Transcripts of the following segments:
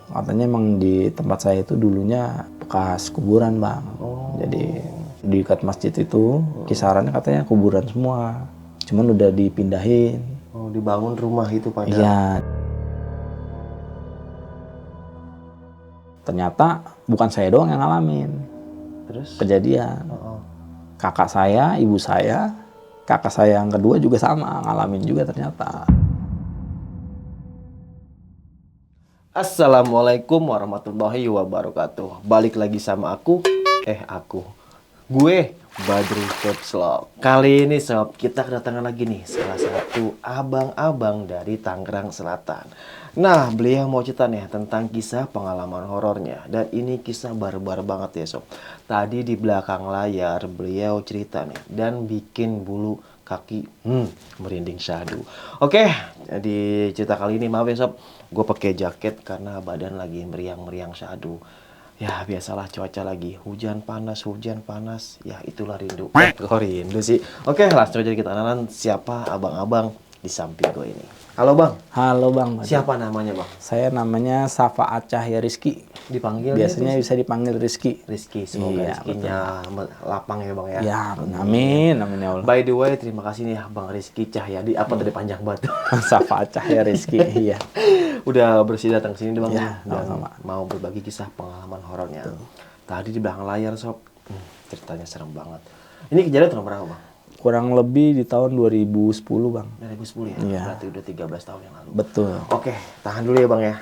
Katanya emang di tempat saya itu dulunya bekas kuburan, Bang. Jadi di dekat masjid itu kisarannya katanya kuburan semua. Cuman udah dipindahin. Oh, dibangun rumah itu pada. Iya. Ternyata bukan saya doang yang ngalamin Terus? kejadian. Kakak saya, ibu saya, kakak saya yang kedua juga sama, ngalamin juga ternyata. Assalamualaikum warahmatullahi wabarakatuh. Balik lagi sama gue Badru Kepslog. Kali ini sob, kita kedatangan lagi nih salah satu abang-abang dari Tangerang Selatan. Nah, beliau mau cerita nih tentang kisah pengalaman horornya. Dan ini kisah barbar banget ya sob. Tadi di belakang layar beliau cerita nih dan bikin bulu kaki merinding syahdu. Oke, jadi cerita kali ini maaf ya sob, gue pakai jaket karena badan lagi meriang-meriang syahdu. Ya biasalah cuaca lagi hujan panas, ya itulah rindu. Kok rindu sih? Oke, langsung aja kita kenalan siapa abang-abang di samping gue ini. Halo bang. Halo Bang. Siapa namanya bang? Saya namanya Safaat Cahya Rizky. Dipanggil Biasanya bisa dipanggil Rizky. Rizky. Semoga Iya, rezekinya lapang ya bang ya. Ya, amin, amin ya Allah. By the way, terima kasih nih bang Rizky Cahyadi. Apa tadi panjang banget? Safaat Cahya Rizky, iya. Udah bersih datang ke sini bang. Ya, Dan sama-sama. mau berbagi kisah pengalaman horornya. Tadi di belakang layar sob, ceritanya serem banget. Ini kejadian tahun berapa bang? Kurang lebih di tahun 2010 Bang. 2010 ya? Iya. Berarti udah 13 tahun yang lalu. Betul. Oke, tahan dulu ya bang ya.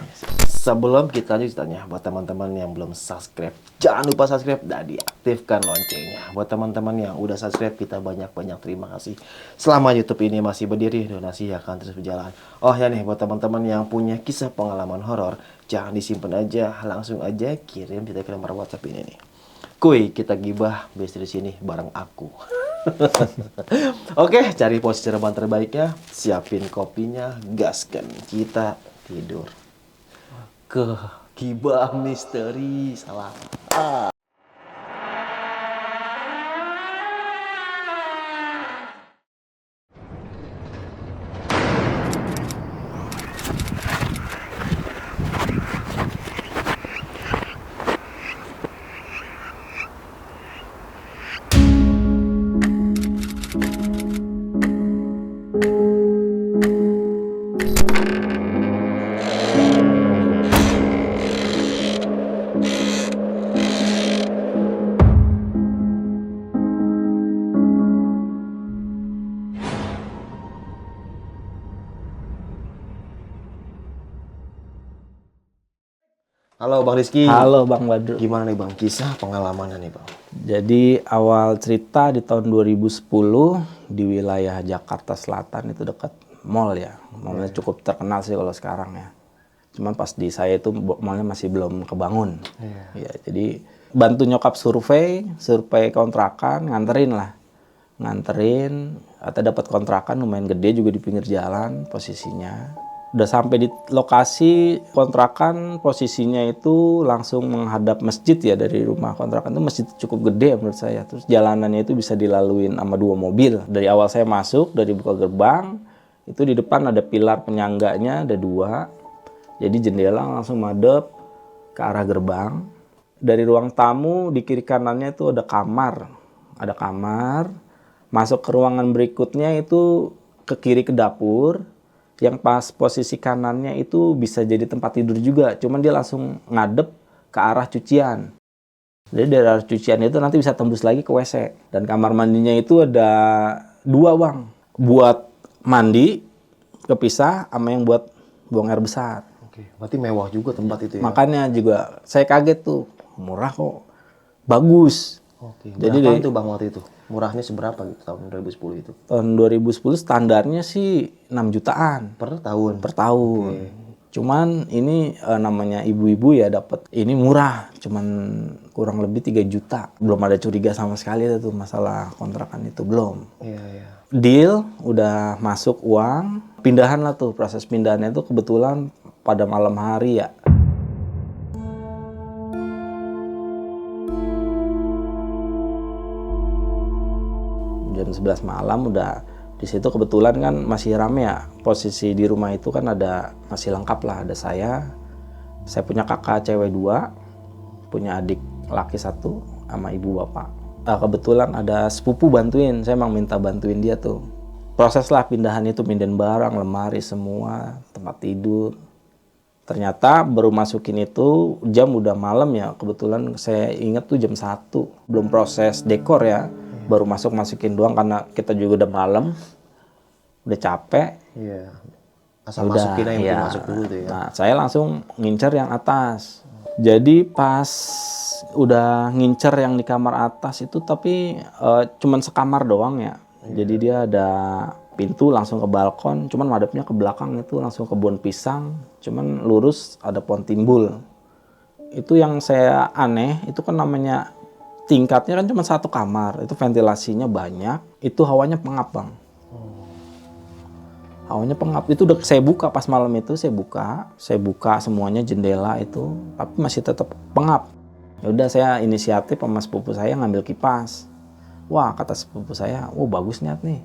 Sebelum kita lanjut ceritanya, buat teman-teman yang belum subscribe, jangan lupa subscribe dan diaktifkan loncengnya. Buat teman-teman yang udah subscribe, kita banyak-banyak terima kasih. Selama YouTube ini masih berdiri, donasi akan terus berjalan. Oh ya nih, buat teman-teman yang punya kisah pengalaman horor, jangan disimpan aja, langsung aja kirim di nomor WhatsApp ini nih. Kuy, kita gibah base di sini bareng aku. Oke, cari posisi rebahan terbaiknya, siapin kopinya, gaskan, kita tidur. Ke gibah misteri, salah. Halo Bang Rizky. Halo Bang Badru. Gimana nih Bang, kisah pengalamannya nih Bang? Jadi awal cerita di tahun 2010 di wilayah Jakarta Selatan itu dekat mall ya. Mallnya cukup terkenal sih kalau sekarang ya. Cuman pas di saya itu mallnya masih belum kebangun. Ya, jadi bantu nyokap survei kontrakan, nganterin atau dapat kontrakan lumayan gede juga di pinggir jalan posisinya. Udah sampai di lokasi kontrakan, posisinya itu langsung menghadap masjid ya, dari rumah kontrakan itu masjid cukup gede menurut saya. Terus jalanannya itu bisa dilaluin sama 2 mobil. Dari awal saya masuk, dari buka gerbang, itu di depan ada pilar penyangganya, ada 2. Jadi jendela langsung madep ke arah gerbang. Dari ruang tamu di kiri kanannya itu ada kamar. Masuk ke ruangan berikutnya itu ke kiri ke dapur. Yang pas posisi kanannya itu bisa jadi tempat tidur juga. Cuman dia langsung ngadep ke arah cucian. Jadi dari arah cucian itu nanti bisa tembus lagi ke WC. Dan kamar mandinya itu ada 2 Bang. Buat mandi kepisah sama yang buat buang air besar. Oke, berarti mewah juga tempat itu ya? Makanya juga saya kaget tuh. Murah kok. Bagus. Oke, Jadi berapaan tuh Bang waktu itu? Murahnya seberapa gitu tahun 2010 itu? Tahun 2010 standarnya sih 6 jutaan. Per tahun? Per tahun. Cuman ini namanya ibu-ibu ya dapat ini murah. Cuman kurang lebih 3 juta. Belum ada curiga sama sekali itu masalah kontrakan itu, belum. Iya, iya. Deal, udah masuk uang. Pindahan lah tuh, proses pindahannya itu kebetulan pada malam hari ya. Jam 11 malam udah di situ, kebetulan kan masih rame ya, posisi di rumah itu kan ada masih lengkap lah, ada saya, Saya punya kakak cewek 2, punya adik laki 1 sama ibu bapak. Kebetulan ada sepupu bantuin, saya emang minta bantuin dia tuh. Proses lah pindahan itu, pindahin barang, lemari semua, tempat tidur. Ternyata baru masukin itu jam udah malam ya, kebetulan saya inget tuh jam 1. Belum proses dekor ya, baru masukin doang karena kita juga udah malam, udah capek. Iya. Asal masukin aja yang penting masuk dulu tuh ya. Nah, saya langsung ngincer yang atas. Jadi pas udah ngincer yang di kamar atas itu tapi cuman sekamar doang ya. Jadi dia ada pintu langsung ke balkon, cuman madepnya ke belakang itu langsung ke kebun pisang, cuman lurus ada pohon timbul. Itu yang saya aneh, itu kan namanya tingkatnya kan cuma 1 kamar, itu ventilasinya banyak, itu hawanya pengap bang. Hawanya pengap, itu udah saya buka pas malam itu, saya buka semuanya jendela itu, tapi masih tetap pengap. Ya udah saya inisiatif sama sepupu saya ngambil kipas. Wah kata sepupu saya, bagus niat nih,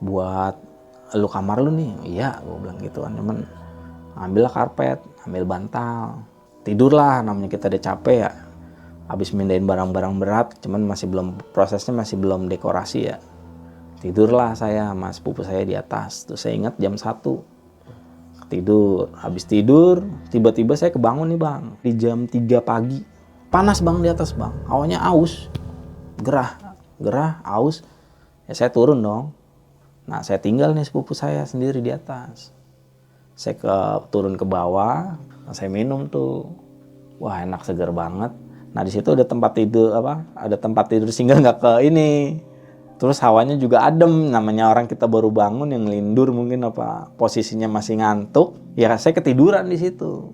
buat lu kamar lu nih. Iya, gue bilang gitu kan, cuman ambillah karpet, ambil bantal, tidurlah, namanya kita udah capek ya. Habis mindahin barang-barang berat, cuman prosesnya masih belum dekorasi ya. Tidurlah saya sama sepupu saya di atas. Terus saya ingat jam 1 tidur. Habis tidur, tiba-tiba saya kebangun nih bang. Di jam 3 pagi. Panas bang di atas bang. Awalnya aus. Gerah, aus. Ya saya turun dong. Nah saya tinggal nih sepupu saya sendiri di atas. Saya turun ke bawah. Nah, saya minum tuh. Wah enak, segar banget. Nah di situ ada tempat tidur Ada tempat tidur singgah nggak ke ini. Terus hawanya juga adem, namanya orang kita baru bangun yang lindur mungkin posisinya masih ngantuk. Ya saya ketiduran di situ.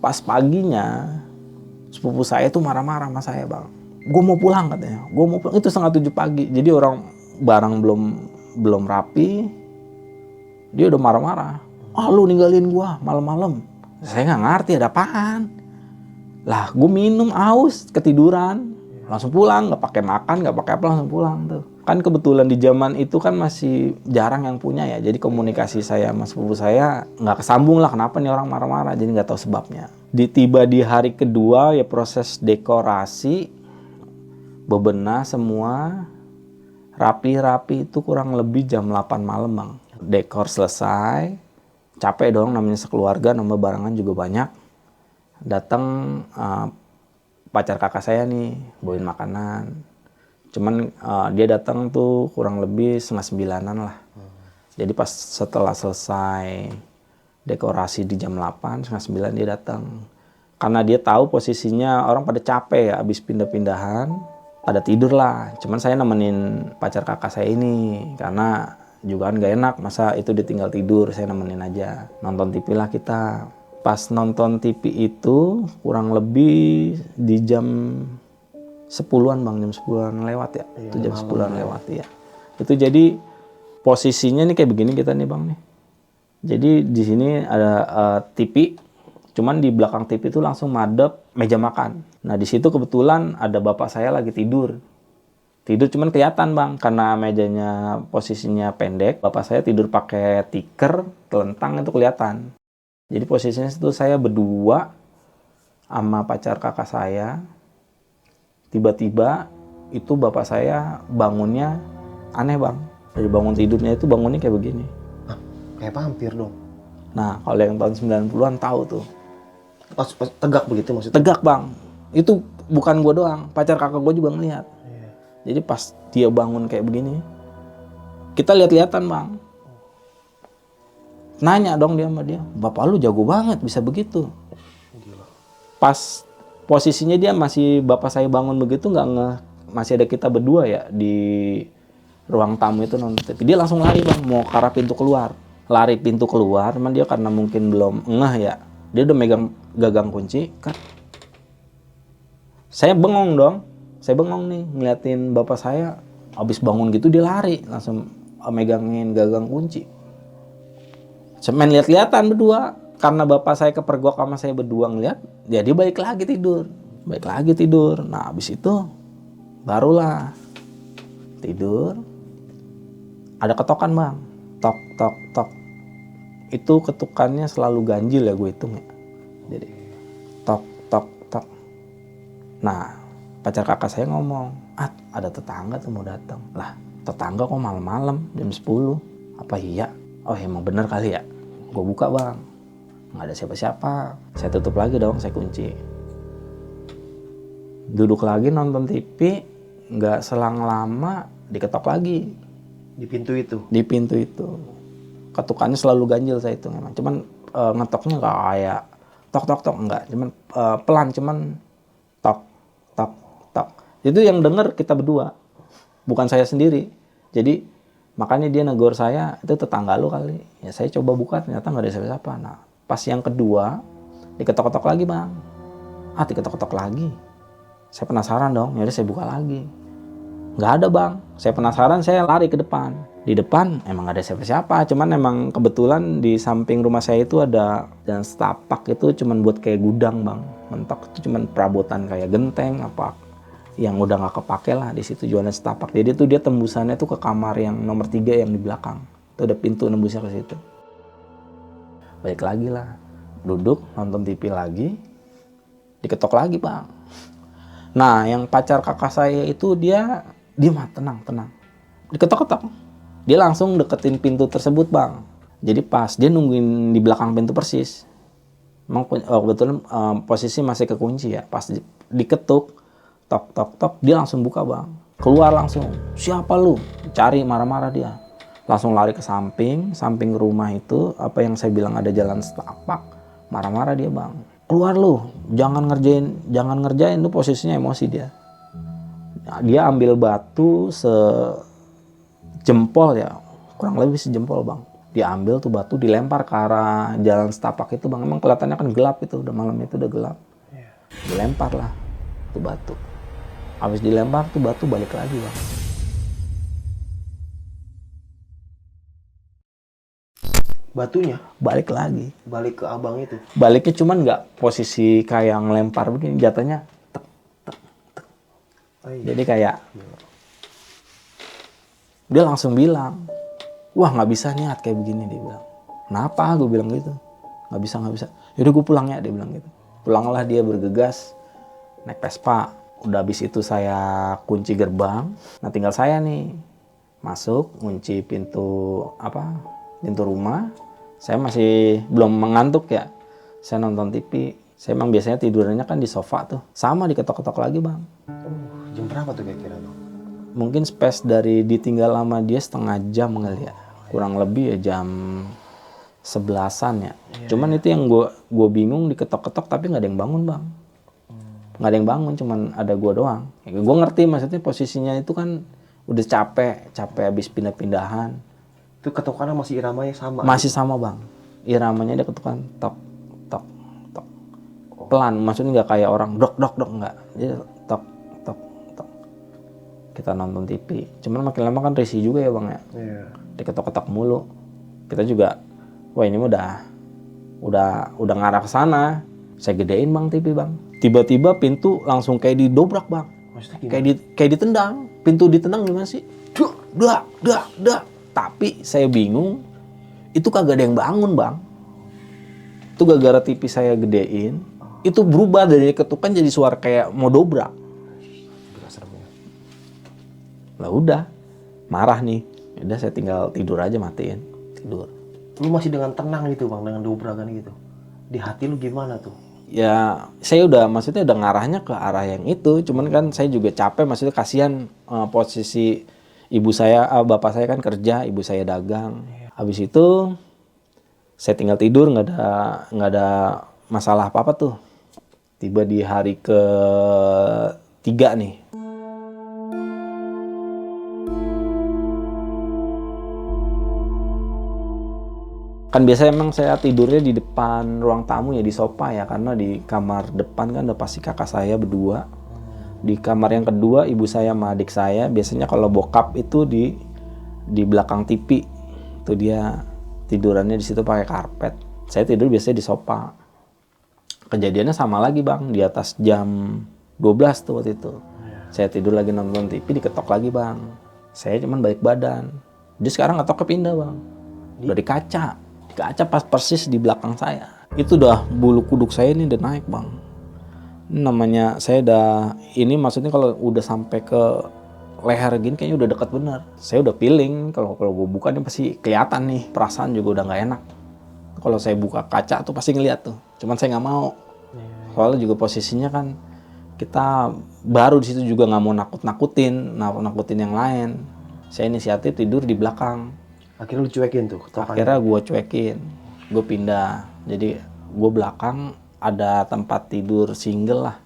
Pas paginya sepupu saya tuh marah-marah sama saya bang. Gue mau pulang katanya. Gue mau pulang. Itu 6:30 pagi. Jadi orang barang belum rapi, dia udah marah-marah. Lu ninggalin gue malam-malam. Saya nggak ngerti ada apaan. Lah gue minum aus, ketiduran. Langsung pulang, nggak pakai makan, nggak pakai apa, langsung pulang tuh. Kan kebetulan di zaman itu kan masih jarang yang punya ya. Jadi komunikasi saya sama sepupu saya nggak kesambung lah. Kenapa nih orang marah-marah? Jadi nggak tahu sebabnya. Tiba di hari kedua ya proses dekorasi, bebenah semua, rapi-rapi itu kurang lebih jam 8 malam bang. Dekor selesai, capek dong namanya sekeluarga, nambah barangan juga banyak. Datang pacar kakak saya nih bawain makanan, cuman dia datang tuh kurang lebih 8:30 lah. Jadi pas setelah selesai dekorasi di jam 8, 8:30 dia datang, karena dia tahu posisinya orang pada capek ya, habis pindah-pindahan pada tidur lah. Cuman saya nemenin pacar kakak saya ini karena juga kan gak enak masa itu ditinggal tidur, saya nemenin aja, nonton TV lah kita. Pas nonton TV itu kurang lebih di jam 10-an bang, jam 10-an lewat ya. Itu jam 10-an lewat ya. Itu jadi posisinya nih kayak begini kita nih bang nih. Jadi di sini ada TV, cuman di belakang TV itu langsung madep meja makan. Nah di situ kebetulan ada bapak saya lagi tidur cuman kelihatan bang karena mejanya posisinya pendek. Bapak saya tidur pakai tikar, telentang itu kelihatan. Jadi posisinya itu saya berdua sama pacar kakak saya. Tiba-tiba itu bapak saya bangunnya aneh bang. Dari bangun tidurnya itu bangunnya kayak begini. Kayak vampir dong. Nah kalau yang tahun 90-an tahu tuh. Tegak begitu maksudnya? Tegak bang. Itu bukan gue doang, pacar kakak gue juga ngeliat. Jadi pas dia bangun kayak begini, kita lihat-lihatan bang. Nanya dong dia sama dia, bapak lu jago banget bisa begitu. Pas posisinya dia masih bapak saya bangun begitu masih ada kita berdua ya di ruang tamu itu nonton TV. Dia langsung lari bang, mau ke arah pintu keluar. Lari pintu keluar, cuman dia karena mungkin belum ngeh ya, dia udah megang gagang kunci. Saya bengong dong, nih ngeliatin bapak saya habis bangun gitu dia lari langsung megangin gagang kunci. Main lihat-lihatan berdua. Karena bapak saya kepergok sama saya berdua ngeliat, ya dia balik lagi tidur. Nah habis itu barulah tidur. Ada ketokan bang. Tok, tok, tok. Itu ketukannya selalu ganjil ya gue hitung ya. Jadi tok tok tok. Nah, pacar kakak saya ngomong, ada tetangga tuh mau datang. Lah, tetangga kok malam-malam jam 10? Apa iya? Oh emang bener kali ya. Gue buka bang, nggak ada siapa-siapa. Saya tutup lagi dong, saya kunci. Duduk lagi nonton TV, nggak selang lama diketok lagi. Di pintu itu? Di pintu itu. Ketukannya selalu ganjil saya itu memang. Cuman ngetoknya nggak kayak tok tok tok, enggak. Cuman pelan, cuman tok tok tok. Itu yang denger kita berdua, bukan saya sendiri. Jadi makanya dia negor saya, itu tetangga lu kali. Ya saya coba buka, ternyata nggak ada siapa-siapa. Nah pas yang kedua diketok-ketok lagi bang. Diketok-ketok lagi. Saya penasaran dong, yaudah saya buka lagi. Nggak ada bang. Saya penasaran, saya lari ke depan. Di depan emang nggak ada siapa-siapa. Cuman emang kebetulan di samping rumah saya itu ada jalan setapak itu cuman buat kayak gudang bang. Mentok itu cuman perabotan kayak genteng apa yang udah nggak kepake lah di situ jualan setapak. Jadi tuh dia tembusannya tuh ke kamar yang nomor 3 yang di belakang. Itu ada pintu nembusnya ke situ. Balik lagi lah, duduk nonton TV lagi, diketok lagi bang. Nah yang pacar kakak saya itu dia mah tenang. Diketok-ketok, dia langsung deketin pintu tersebut bang. Jadi pas dia nungguin di belakang pintu persis. Emang kebetulan posisi masih kekunci ya. Pas diketuk, tok tok tok, dia langsung buka bang. Keluar langsung, siapa lu? Cari, marah-marah dia. Langsung lari ke samping rumah itu, apa yang saya bilang ada jalan setapak. Marah-marah dia bang. Keluar lu, jangan ngerjain, lu posisinya emosi dia. Nah, dia ambil batu sejempol ya, kurang lebih sejempol bang. Dia ambil tuh batu, dilempar ke arah jalan setapak itu bang. Emang kelihatannya kan gelap itu, udah malam itu udah gelap. Dilempar lah tuh batu. Habis dilempar tuh batu balik lagi bang. Batunya Balik lagi. balik ke abang itu? Baliknya cuman nggak posisi kayak ngelempar begini, jatuhnya tek tek tek. Oh, iya. Jadi kayak dia langsung bilang, wah nggak bisa niat kayak begini, dia bilang. Kenapa? Gue bilang gitu. Nggak bisa. Yaudah gue pulang ya, dia bilang gitu. Pulanglah dia bergegas naik Vespa. Udah habis itu saya kunci gerbang. Nah tinggal saya nih masuk, kunci pintu rumah. Saya masih belum mengantuk ya. Saya nonton TV. Saya emang biasanya tidurnya kan di sofa tuh. Sama diketok-ketok lagi bang. Jam berapa tuh kira-kira bang? Mungkin space dari ditinggal lama dia setengah jam kali ya. Kurang lebih ya jam 11-an ya. Cuman itu yang gue bingung, diketok-ketok tapi nggak ada yang bangun bang. Nggak ada yang bangun, cuman ada gue doang. Ya, gue ngerti maksudnya posisinya itu kan udah capek habis pindah-pindahan. Itu ketukannya masih iramanya sama? Masih sama bang. Iramanya dia ketukan tok tok tok. Pelan, maksudnya nggak kayak orang dok nggak. Dia tok tok tok. Kita nonton TV. Cuman makin lama kan risih juga ya bang ya. Iya. Diketok-ketok mulu. Kita juga, wah ini mah udah ngarah ke sana. Saya gedein bang TV bang. Tiba-tiba pintu langsung kayak didobrak bang. Maksudnya gimana? Kayak ditendang. Pintu ditendang gimana sih? Dak. Tapi saya bingung, itu kagak ada yang bangun bang. Itu gara-gara TV saya gedein, itu berubah dari ketukan jadi suara kayak mau dobrak. Lah udah, marah nih. Udah saya tinggal tidur aja, matiin. Tidur. Lu masih dengan tenang gitu bang, dengan dobrakan gitu? Di hati lu gimana tuh? Ya saya maksudnya udah ngarahnya ke arah yang itu. Cuman kan saya juga capek, maksudnya kasihan posisi ibu saya, bapak saya kan kerja, ibu saya dagang. Habis itu saya tinggal tidur, nggak ada masalah apa-apa tuh. Tiba di hari ke-3 nih. Kan biasanya emang saya tidurnya di depan ruang tamu ya, di sofa ya, karena di kamar depan kan udah pasti kakak saya berdua. Di kamar yang kedua ibu saya sama adik saya. Biasanya kalau bokap itu di belakang TV. Itu dia tidurannya di situ pakai karpet. Saya tidur biasanya di sofa. Kejadiannya sama lagi bang, di atas jam 12 tuh waktu itu. Saya tidur lagi nonton TV, diketok lagi bang. Saya cuman balik badan. Dia sekarang ngetoknya pindah bang. Dari kaca pas persis di belakang saya. Itu udah bulu kuduk saya ini udah naik bang. Ini namanya saya udah, ini maksudnya kalau udah sampai ke leher gini kayaknya udah dekat bener. Saya udah feeling kalau gue buka ini pasti kelihatan nih, perasaan juga udah nggak enak. Kalau saya buka kaca tuh pasti ngeliat tuh, cuman saya nggak mau. Soalnya juga posisinya kan kita baru di situ juga nggak mau nakutin yang lain. Saya inisiatif tidur di belakang. Akhirnya lu cuekin tuh ketopraknya. Akhirnya gue cuekin, gue pindah. Jadi gue belakang ada tempat tidur single lah.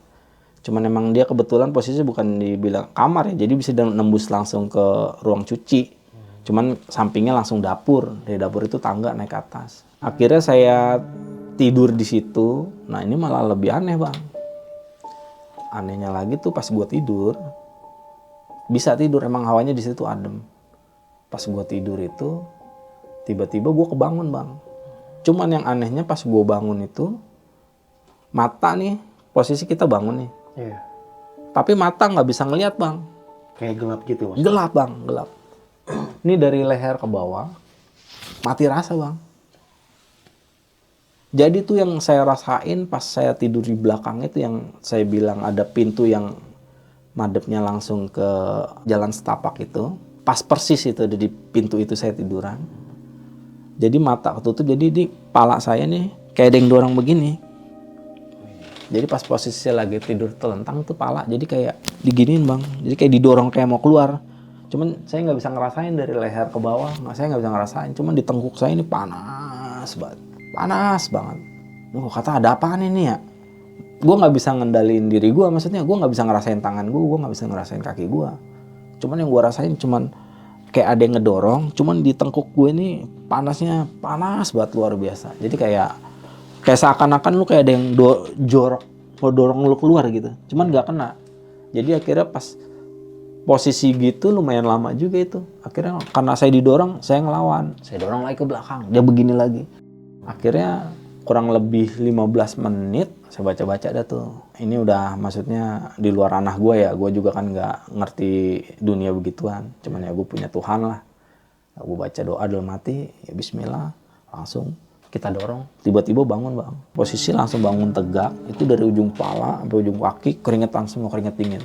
Cuman emang dia kebetulan posisinya bukan dibilang kamar ya, jadi bisa nembus langsung ke ruang cuci. Cuman sampingnya langsung dapur, dari dapur itu tangga naik ke atas. Akhirnya saya tidur di situ. Nah ini malah lebih aneh bang. Anehnya lagi tuh pas gue tidur, bisa tidur emang hawanya di situ adem. Pas gue tidur itu, tiba-tiba gue kebangun bang. Cuman yang anehnya pas gue bangun itu, mata nih, posisi kita bangun nih. Iya. Tapi mata nggak bisa ngelihat bang. Kayak gelap gitu maksudnya. Gelap bang, gelap. Ini dari leher ke bawah, mati rasa bang. Jadi tuh yang saya rasain pas saya tidur di belakang itu yang saya bilang ada pintu yang madepnya langsung ke jalan setapak itu. Pas persis itu di pintu itu saya tiduran. Jadi mata ketutup, jadi di kepala saya nih kayak ada yang dorong begini. Jadi pas posisi saya lagi tidur telentang tuh pala jadi kayak diginiin bang. Jadi kayak didorong kayak mau keluar. Cuman saya nggak bisa ngerasain dari leher ke bawah. Saya nggak bisa ngerasain. Cuman di tengkuk saya ini panas banget. Panas banget. Gue kata ada apaan ini ya? Gue nggak bisa ngendaliin diri gue. Maksudnya gue nggak bisa ngerasain tangan gue nggak bisa ngerasain kaki gue. Cuman yang gue rasain cuman kayak ada yang ngedorong. Cuman di tengkuk gue ini panasnya panas banget luar biasa. Jadi kayak seakan-akan lu kayak ada yang dorong lu keluar gitu. Cuman nggak kena. Jadi akhirnya pas posisi gitu lumayan lama juga itu. Akhirnya karena saya didorong, saya ngelawan. Saya dorong lagi ke belakang. Dia begini lagi. Akhirnya kurang lebih 15 menit saya baca-baca dah tuh. Ini udah maksudnya di luar ranah gue ya. Gue juga kan nggak ngerti dunia begituan. Cuman ya gue punya Tuhan lah. Gue baca doa dalam hati, ya bismillah. Langsung kita dorong. Tiba-tiba bangun bang. Posisi langsung bangun tegak. Itu dari ujung kepala sampai ujung kaki keringetan semua, keringet dingin.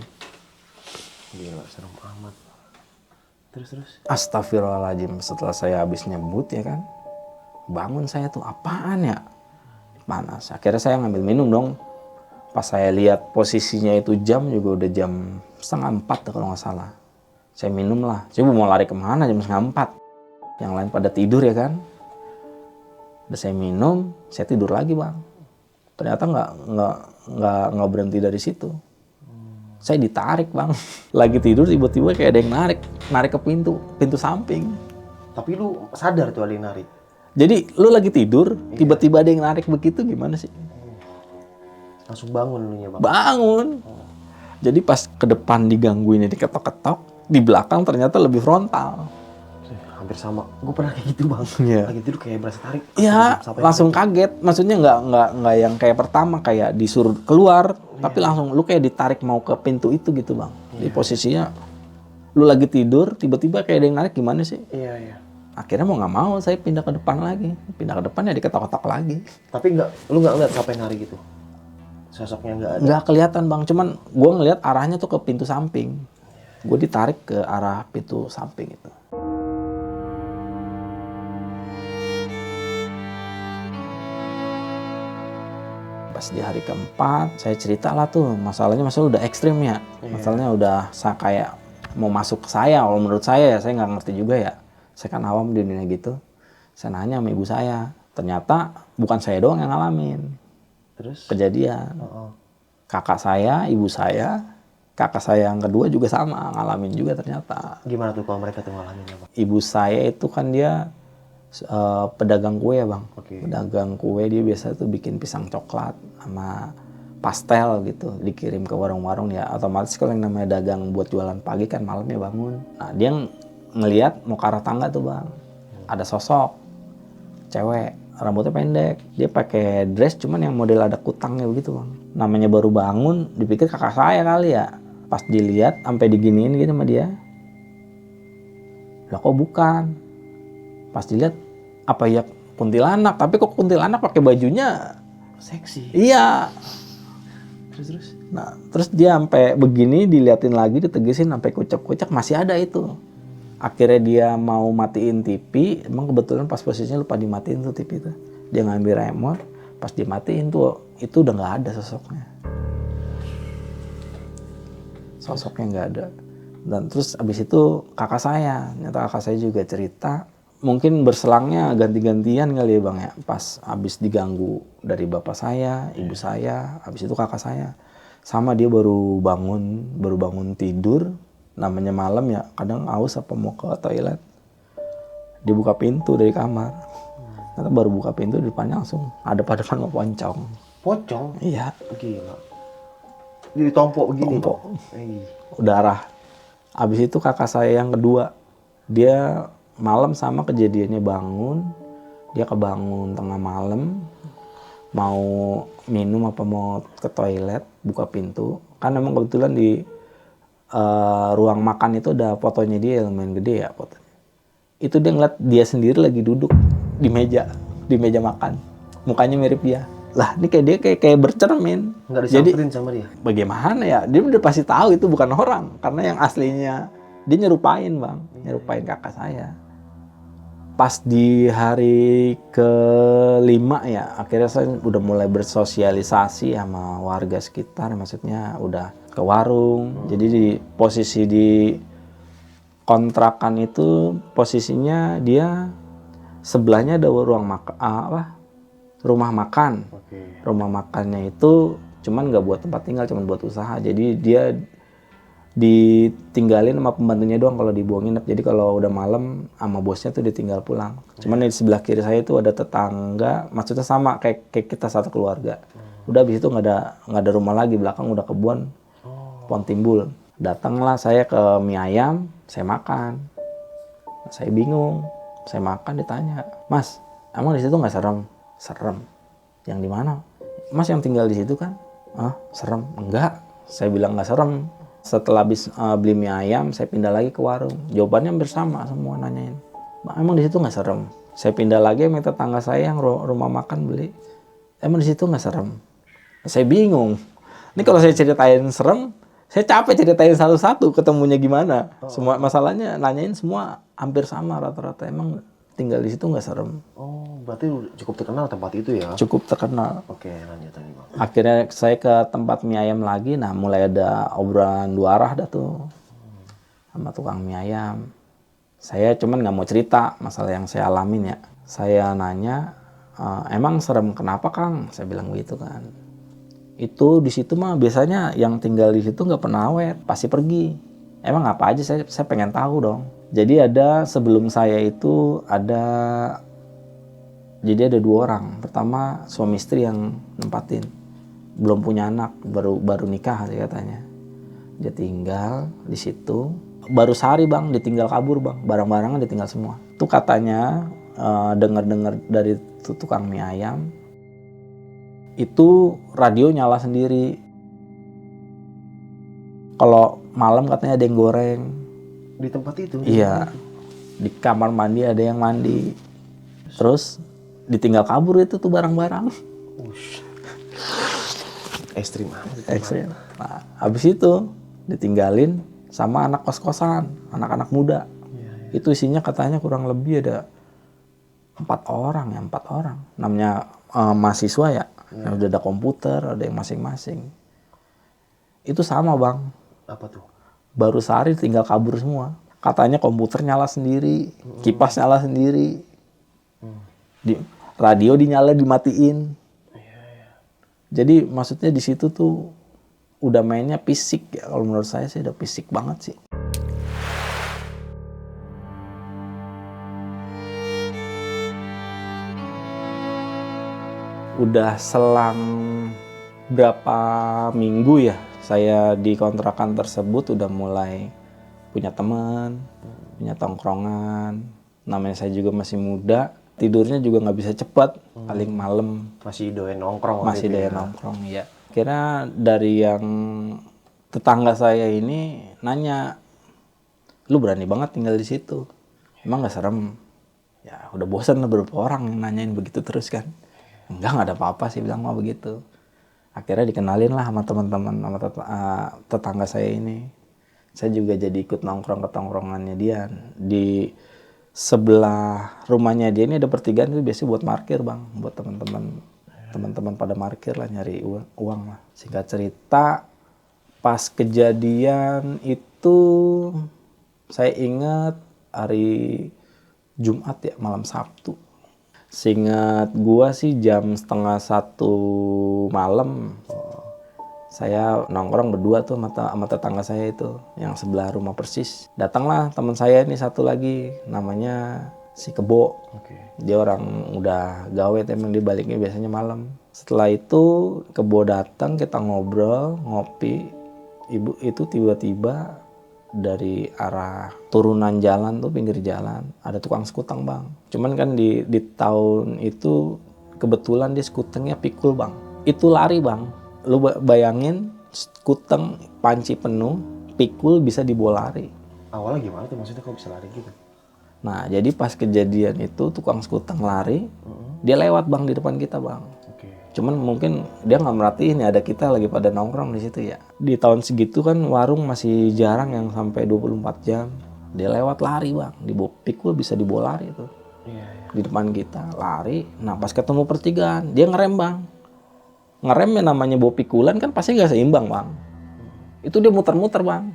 Gila, serem amat. Terus. Astagfirullahaladzim. Setelah saya habis nyebut ya kan. Bangun saya tuh apaan ya? Panas. Akhirnya saya ngambil minum dong. Pas saya lihat posisinya itu jam juga udah jam 3:30 kalau nggak salah. Saya minum lah. Saya mau lari kemana jam 3:30. Yang lain pada tidur ya kan. Udah saya minum, saya tidur lagi bang. Ternyata nggak berhenti dari situ. Saya ditarik bang. Lagi tidur tiba-tiba kayak ada yang narik ke pintu samping. Tapi lu sadar tuh ada yang narik? Jadi lu lagi tidur, tiba-tiba ada yang narik begitu gimana sih? Langsung bangun lu nya bang? Bangun. Jadi pas ke depan digangguin diketok-ketok, di belakang ternyata lebih frontal. Hampir sama. Gue pernah kayak gitu bang. Iya. Lagi tidur kayak berasa tarik. Iya, langsung kaget. Maksudnya nggak yang kayak pertama kayak disuruh keluar, tapi langsung lu kayak ditarik mau ke pintu itu gitu bang. Di posisinya lu lagi tidur, tiba-tiba kayak ada yang narik gimana sih? Iya. Akhirnya mau nggak mau saya pindah ke depan lagi. Pindah ke depan ya diketok-ketok lagi. Tapi lu nggak ngeliat siapa yang narik gitu? Sosoknya nggak ada? Nggak kelihatan bang, cuman gue ngeliat arahnya tuh ke pintu samping. Gue ditarik ke arah pintu samping itu. Pas di hari keempat, saya cerita lah tuh masalah udah ekstrim ya. Masalahnya udah kayak mau masuk ke saya. Kalau menurut saya ya, saya nggak ngerti juga ya. Saya kan awam di dunia gitu. Saya nanya sama ibu saya. Ternyata bukan saya doang yang ngalamin. Terus? Kejadian. Kakak saya, ibu saya, kakak saya yang kedua juga sama. Ngalamin juga ternyata. Gimana tuh kalau mereka tuh ngalamin apa? Ibu saya itu kan dia pedagang kue ya bang. Oke. Pedagang kue dia biasa tuh bikin pisang coklat sama pastel gitu. Dikirim ke warung-warung ya. Otomatis kalau yang namanya dagang buat jualan pagi kan malamnya bangun. Nah dia ngelihat mau ke arah tangga tuh bang, ada sosok cewek, rambutnya pendek, dia pakai dress cuman yang model ada kutangnya begitu bang. Namanya baru bangun, dipikir kakak saya kali ya. Pas dilihat sampai diginiin gitu sama dia, lah kok bukan. Pas dilihat apa ya kuntilanak, tapi kok kuntilanak pakai bajunya Seksi. iya. Terus. Nah, terus dia sampai begini diliatin lagi, ditegesin sampai kucek-kucek masih ada itu. Akhirnya dia mau matiin TV, emang kebetulan pas posisinya lupa dimatiin tuh TV itu. Dia ngambil remote, pas dimatiin tuh itu udah nggak ada sosoknya. Sosoknya nggak ada. Dan terus abis itu kakak saya, ternyata kakak saya juga cerita, mungkin berselangnya ganti-gantian kali ya Bang ya. Pas abis diganggu dari bapak saya, ibu saya, abis itu kakak saya. Sama dia baru bangun tidur, namanya malam ya, kadang aus apa mau ke toilet. Dia buka pintu dari kamar. Ternyata baru buka pintu di depannya langsung ada pada depan mau poncong. Pocong? Iya, Gila. Jadi tompok begini. Tompok. Ih. darah. Abis itu kakak saya yang kedua, dia malam sama kejadiannya bangun, dia kebangun tengah malam, mau minum apa mau ke toilet, buka pintu. Kan memang kebetulan di ruang makan itu ada fotonya dia lumayan gede ya fotonya. Itu dia ngeliat dia sendiri lagi duduk di meja makan, mukanya mirip dia. Lah ini kayak dia kayak bercermin. Nggak Jadi disamperin sama dia? bagaimana ya? Dia udah pasti tahu itu bukan orang. Karena yang aslinya, dia nyerupain Bang. Nyerupain kakak saya. Pas di hari ke-5 ya, akhirnya saya udah mulai bersosialisasi sama warga sekitar. Maksudnya udah ke warung. Jadi di posisi di kontrakan itu, posisinya dia sebelahnya ada rumah makan. Oke. Rumah makannya itu cuman nggak buat tempat tinggal, cuman buat usaha. Jadi dia ditinggalin sama pembantunya doang kalau dibuang nginep. Jadi kalau udah malam sama bosnya tuh ditinggal pulang. Cuman di sebelah kiri saya itu ada tetangga, maksudnya sama kayak kita satu keluarga. Udah habis itu nggak ada rumah lagi, belakang udah kebun, pohon timbul. Datanglah saya ke mie ayam, saya makan. Saya bingung, saya makan ditanya, Mas, emang di situ nggak serem? Serem. Yang di mana? Mas yang tinggal di situ kan? Ah, serem. Enggak. Saya bilang nggak serem. Setelah habis beli mie ayam, saya pindah lagi ke warung. Jawabannya hampir sama semua nanyain. Emang di situ nggak serem? Saya pindah lagi sama tetangga saya yang rumah makan beli. Emang di situ nggak serem? Saya bingung. Ini kalau saya ceritain serem, saya capek ceritain satu-satu ketemunya gimana. Semua masalahnya nanyain semua hampir sama rata-rata. Emang tinggal di situ nggak serem? Oh, berarti udah cukup terkenal tempat itu ya? Cukup terkenal. Oke, lanjut tadi Bang. Akhirnya saya ke tempat mie ayam lagi. Nah, mulai ada obrolan dua arah dah tuh sama tukang mie ayam. Saya cuman nggak mau cerita masalah yang saya alamin ya. Saya nanya, emang serem kenapa Kang? Saya bilang begitu kan. Itu di situ mah biasanya yang tinggal di situ nggak pernah awet, pasti pergi. Emang apa aja saya pengen tahu dong. Jadi sebelum saya itu ada 2 orang. Pertama suami istri yang nempatin, belum punya anak, baru nikah sih katanya. Dia tinggal di situ, baru sehari Bang, ditinggal kabur Bang, barang-barangnya ditinggal semua. Itu katanya dengar-dengar dari tukang mie ayam, itu radio nyala sendiri. Kalau malam katanya ada yang goreng. Di tempat itu? Iya, di kamar mandi ada yang mandi. Terus ditinggal kabur itu tuh barang-barang. Ush. Ekstrim amat. Ekstrim. Nah, habis itu ditinggalin sama anak kos-kosan, anak-anak muda. Iya. Itu isinya katanya kurang lebih ada 4 orang. Namanya mahasiswa ya. Udah ada komputer, ada yang masing-masing. Itu sama Bang. Apa tuh? Baru sehari tinggal kabur semua. Katanya komputer nyala sendiri, kipas nyala sendiri, radio dinyala dimatiin. Jadi maksudnya di situ tuh udah mainnya fisik ya. Kalau menurut saya sih udah fisik banget sih. Udah selang berapa minggu ya saya di kontrakan tersebut udah mulai punya teman, punya tongkrongan. Namanya saya juga masih muda, tidurnya juga nggak bisa cepat, paling malam. Masih doyan nongkrong? Masih doyan nongkrong, ya. Kira dari yang tetangga saya ini nanya, lu berani banget tinggal di situ? Emang nggak serem? Ya udah bosan lah beberapa orang yang nanyain begitu terus kan. Nggak ada apa-apa sih bilang mah begitu. Akhirnya dikenalin lah sama teman-teman, sama tetangga saya ini. Saya juga jadi ikut nongkrong ke tongkrongannya dia. Di sebelah rumahnya dia ini ada pertigaan itu biasanya buat parkir bang, buat teman-teman pada parkir lah, nyari uang lah. Singkat cerita, pas kejadian itu saya ingat hari Jumat ya, malam Sabtu. Seingat gua sih jam 12:30 malam. Saya nongkrong berdua tuh sama tetangga saya itu, yang sebelah rumah persis. Datanglah teman saya ini satu lagi, namanya si Kebo. Dia orang udah gawe, emang dia baliknya biasanya malam. Setelah itu Kebo datang, kita ngobrol, ngopi. Ibu itu tiba-tiba dari arah turunan jalan tuh, pinggir jalan, ada tukang skuteng bang. Cuman kan di tahun itu kebetulan dia skutengnya pikul bang. Itu lari bang. Lu bayangin skuteng panci penuh, pikul bisa dibawa lari. Awalnya gimana tuh, maksudnya kok bisa lari gitu? Nah jadi pas kejadian itu tukang skuteng lari, dia lewat bang di depan kita bang. Cuman mungkin dia nggak merhatiin ya ada kita lagi pada nongkrong di situ ya. Di tahun segitu kan warung masih jarang yang sampai 24 jam. Dia lewat lari bang, pikul bisa dibawa lari tuh. Di depan kita lari. Nah pas ketemu pertigaan dia ngerem bang. Ngerem yang namanya bawa pikulan kan pasti nggak seimbang bang. Itu dia muter-muter bang.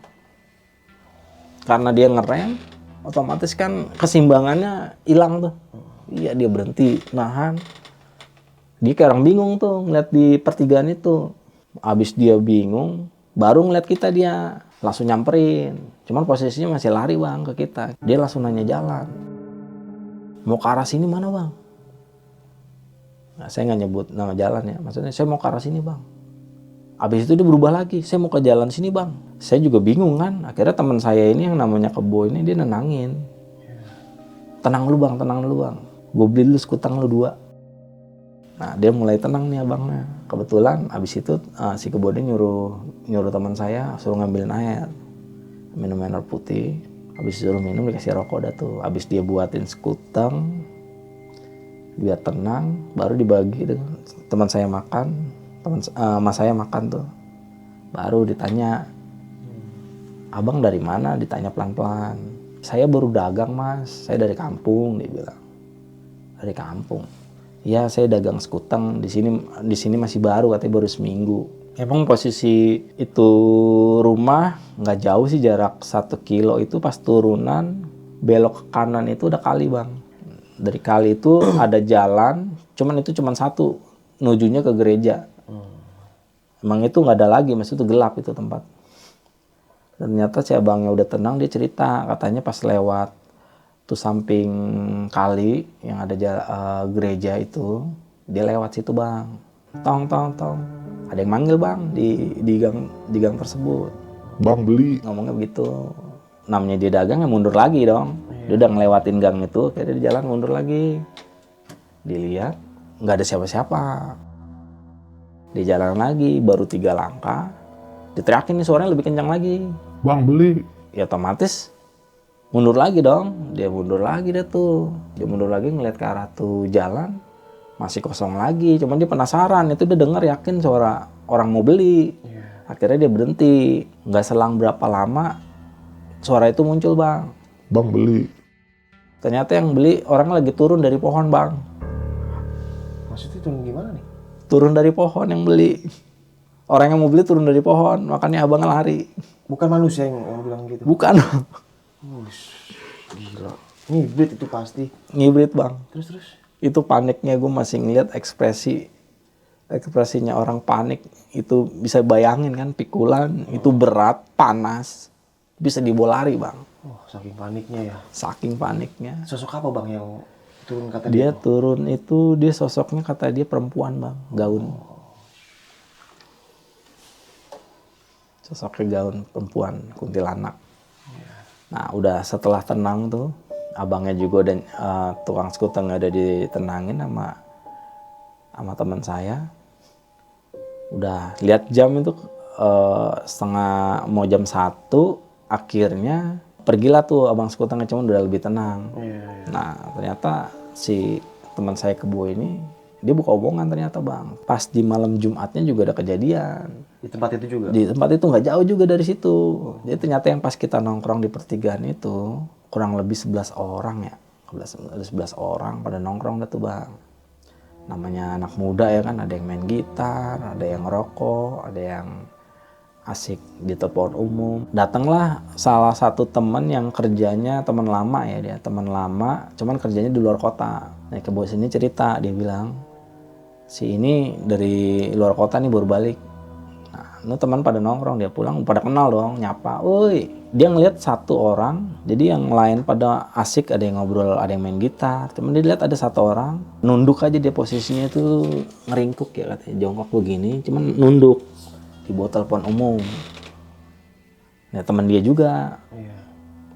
Karena dia ngerem, otomatis kan keseimbangannya hilang tuh. Iya dia berhenti, nahan. Dia kayak orang bingung tuh ngeliat di pertigaan itu. Abis dia bingung, baru ngeliat kita dia. Langsung nyamperin. Cuman posisinya masih lari bang ke kita. Dia langsung nanya jalan. Mau ke arah sini mana bang? Nah, saya nggak nyebut nama jalan ya. Maksudnya saya mau ke arah sini bang. Abis itu dia berubah lagi. Saya mau ke jalan sini bang. Saya juga bingung kan. Akhirnya teman saya ini yang namanya Kebo ini dia nenangin. Tenang lu bang, tenang lu bang. Gue beli lu skutang lu 2. Nah dia mulai tenang nih abangnya. Kebetulan abis itu si Kebo ini nyuruh teman saya suruh ngambilin air. Minum air putih. Abis disuruh minum dikasih rokok dah tuh. Abis dia buatin skutang. Biar tenang. Baru dibagi dengan teman saya makan. Mas saya makan tuh. Baru ditanya. Abang dari mana? Ditanya pelan-pelan. Saya baru dagang mas. Saya dari kampung dia bilang. Dari kampung. Ya saya dagang skuteng di sini masih baru, katanya baru seminggu. Emang posisi itu rumah nggak jauh sih, jarak 1 kilo itu pas turunan belok ke kanan itu udah kali bang. Dari kali itu ada jalan, cuman itu cuman satu, nujunya ke gereja. Emang itu nggak ada lagi, mas itu gelap itu tempat. Ternyata si abangnya udah tenang, dia cerita katanya pas lewat tuh samping kali yang ada gereja itu, dia lewat situ bang. Tong. Ada yang manggil bang di gang tersebut. Bang beli. Ngomongnya begitu. Namanya dia dagang ya mundur lagi dong. Dia udah ngelewatin gang itu, kayak dia jalan mundur lagi. Dilihat nggak ada siapa-siapa. Dia jalan lagi, baru 3 langkah. Diteriakin nih suaranya lebih kencang lagi. Bang beli. Ya otomatis mundur lagi dong, dia mundur lagi deh tuh. Dia mundur lagi ngeliat ke arah tuh jalan, masih kosong lagi. Cuman dia penasaran, itu dia dengar yakin suara orang mau beli. Akhirnya dia berhenti. Nggak selang berapa lama, suara itu muncul bang. Bang beli. Ternyata yang beli orang lagi turun dari pohon bang. Maksudnya turun gimana nih? Turun dari pohon yang beli. Orang yang mau beli turun dari pohon, makanya abang lari. Bukan manusia yang bilang gitu? Bukan. Gila. Ngibrit itu pasti. Ngibrit bang. Terus? Itu paniknya, gue masih ngeliat ekspresinya orang panik. Itu bisa bayangin kan, pikulan, itu berat, panas. Bisa dibawa lari bang. Oh, saking paniknya ya. Saking paniknya. Sosok apa bang yang turun kata Dia turun itu, dia sosoknya kata dia perempuan bang, gaun. Sosoknya gaun perempuan, kuntilanak. Nah udah setelah tenang tuh, abangnya juga dan tukang skuteng ada ditenangin sama teman saya. Udah lihat jam itu setengah mau jam 1, akhirnya Pergilah tuh abang sekutangnya, cuman udah lebih tenang. Iya. Nah ternyata si teman saya kebo ini dia buka omongan ternyata bang. Pas di malam Jumatnya juga ada kejadian. Di tempat itu juga? Di tempat itu nggak jauh juga dari situ. Jadi ternyata yang pas kita nongkrong di pertigaan itu kurang lebih 11 orang ya. 11 orang pada nongkrong dah tuh bang. Namanya anak muda ya kan, ada yang main gitar, ada yang ngerokok, ada yang asik di telepon umum. Datanglah salah satu teman yang kerjanya teman lama ya, dia teman lama, cuman kerjanya di luar kota. Nah ke bos ini cerita, dia bilang si ini dari luar kota nih baru balik. Nah, ini teman pada nongkrong, dia pulang pada kenal dong, nyapa, woi. Dia ngelihat satu orang, jadi yang lain pada asik, ada yang ngobrol, ada yang main gitar. Cuman dia lihat ada satu orang, nunduk aja dia posisinya tuh ngeringkuk ya katanya, jongkok begini, cuman nunduk di bawah telepon umum. Nah teman dia juga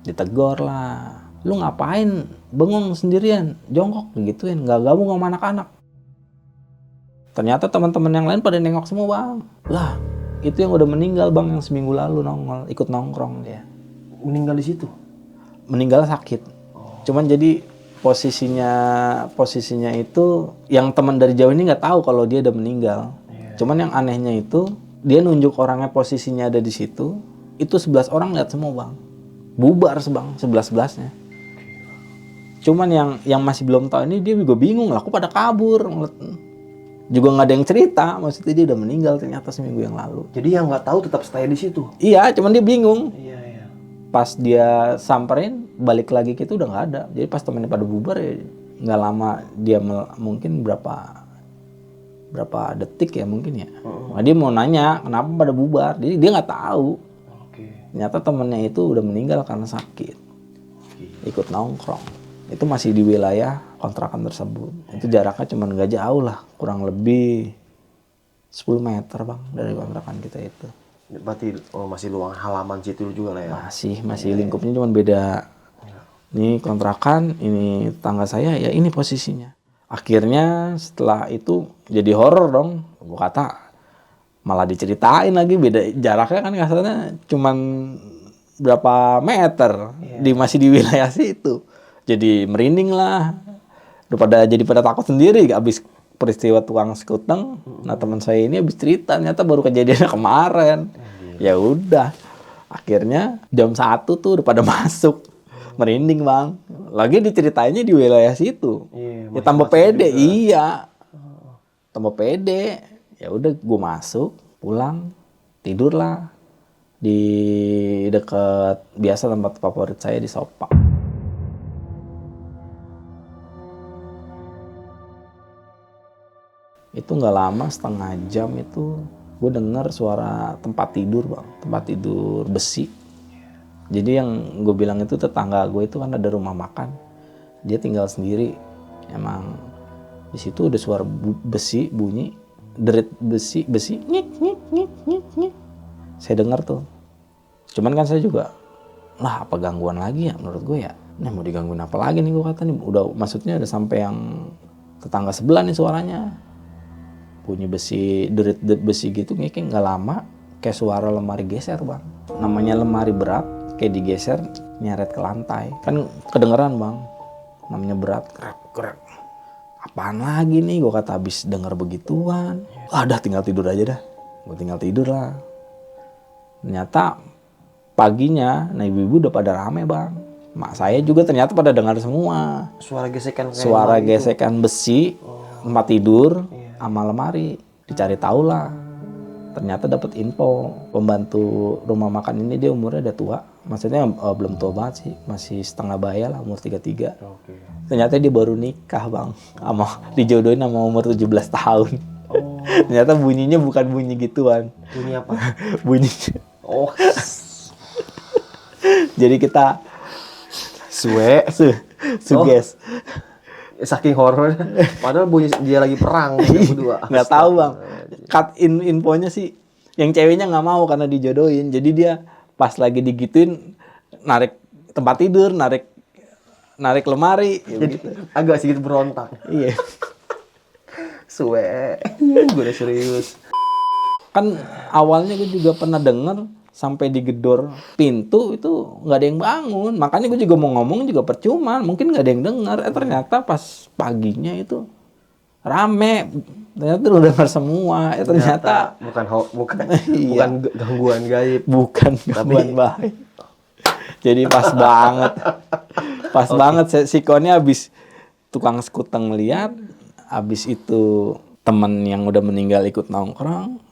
ditegur lah, lu ngapain bengong sendirian, jongkok gituin, nggak gabung sama anak-anak. Ternyata teman-teman yang lain pada nengok semua bang. Lah itu yang udah meninggal bang, yang seminggu lalu nongol ikut nongkrong dia. Meninggal di situ? Meninggal sakit. Cuman jadi posisinya itu yang teman dari jauh ini nggak tahu kalau dia udah meninggal. Cuman yang anehnya itu dia nunjuk orangnya posisinya ada di situ, itu 11 orang lihat semua bang, bubar bang, 11-11-nya. Cuman yang masih belum tahu ini dia juga bingung lah, aku pada kabur, juga nggak ada yang cerita, maksudnya dia udah meninggal ternyata seminggu yang lalu. Jadi yang nggak tahu tetap stay di situ? Iya, cuman dia bingung. Iya. Pas dia samperin, balik lagi gitu udah nggak ada. Jadi pas temennya pada bubar ya nggak lama dia mungkin berapa detik ya mungkin ya. Nah, dia mau nanya kenapa pada bubar, jadi dia nggak tahu. Ternyata temennya itu udah meninggal karena sakit. Ikut nongkrong. Itu masih di wilayah kontrakan tersebut. Itu jaraknya cuma nggak jauh lah, kurang lebih 10 meter bang dari kontrakan kita itu. Berarti masih luang halaman situ juga lah ya? Masih lingkupnya cuma beda. Ini kontrakan, ini tangga saya, ya ini posisinya. Akhirnya setelah itu jadi horor dong. Gue kata malah diceritain lagi, beda jaraknya kan kasarnya cuman berapa meter, masih di wilayah situ. Jadi merinding lah. Jadi pada takut sendiri abis peristiwa tukang sekuteng. Nah teman saya ini abis cerita ternyata baru kejadiannya kemarin. Ya udah. Akhirnya jam 1 tuh udah pada masuk. Merinding bang. Lagi diceritainnya di wilayah situ. Ya tambah pede, iya. Tambah pede. Ya udah gue masuk, pulang, tidur lah di dekat biasa tempat favorit saya di Sopak. Itu nggak lama, setengah jam itu gue dengar suara tempat tidur bang, tempat tidur besi. Jadi yang gue bilang itu tetangga gue itu kan ada rumah makan, dia tinggal sendiri. Emang di situ ada suara besi bunyi, derit besi nyik nyik nyik nyik nyik. Saya dengar tuh. Cuman kan saya juga, lah apa gangguan lagi ya menurut gue ya. Nah mau digangguin apa lagi nih gue kata nih. Udah maksudnya udah sampai yang tetangga sebelah nih suaranya. Bunyi besi, derit besi gitu, kayak nggak lama kayak suara lemari geser bang. Namanya lemari berat, kayak digeser nyeret ke lantai. Kan kedengeran bang, namanya berat, krek. Apaan lagi nih, gue kata habis denger begituan. Dah tinggal tidur aja dah. Gue tinggal tidur lah. Ternyata paginya, nah ibu-ibu udah pada rame bang. Mak saya juga ternyata pada dengar semua. Suara gesekan besi, tempat tidur, sama lemari. Dicari tahu lah. Ternyata dapat info pembantu rumah makan ini dia umurnya udah tua. Maksudnya belum tua banget sih, masih setengah baya lah, umur 33. Ternyata dia baru nikah bang, dijodohin sama umur 17 tahun. Ternyata bunyinya bukan bunyi gituan. Bunyi apa? Bunyinya. Jadi kita suges. Saking horor, padahal bunyi dia lagi perang berdua. Nggak tahu bang. Cut infonya sih, yang ceweknya nggak mau karena dijodohin. Jadi dia pas lagi digituin, narik tempat tidur, narik lemari. Jadi gitu. Agak sedikit berontak. Iya. Gue udah serius. Kan awalnya gue juga pernah denger sampai digedor pintu itu nggak ada yang bangun. Makanya gue juga mau ngomong juga percuma, mungkin nggak ada yang dengar. Ternyata pas paginya itu rame, ternyata udah dengar semua. Ternyata bukan Iya. bukan gangguan gaib. bukan gangguan baik. Jadi pas banget, si Konnya habis tukang skuteng lihat, habis itu temen yang udah meninggal ikut nongkrong.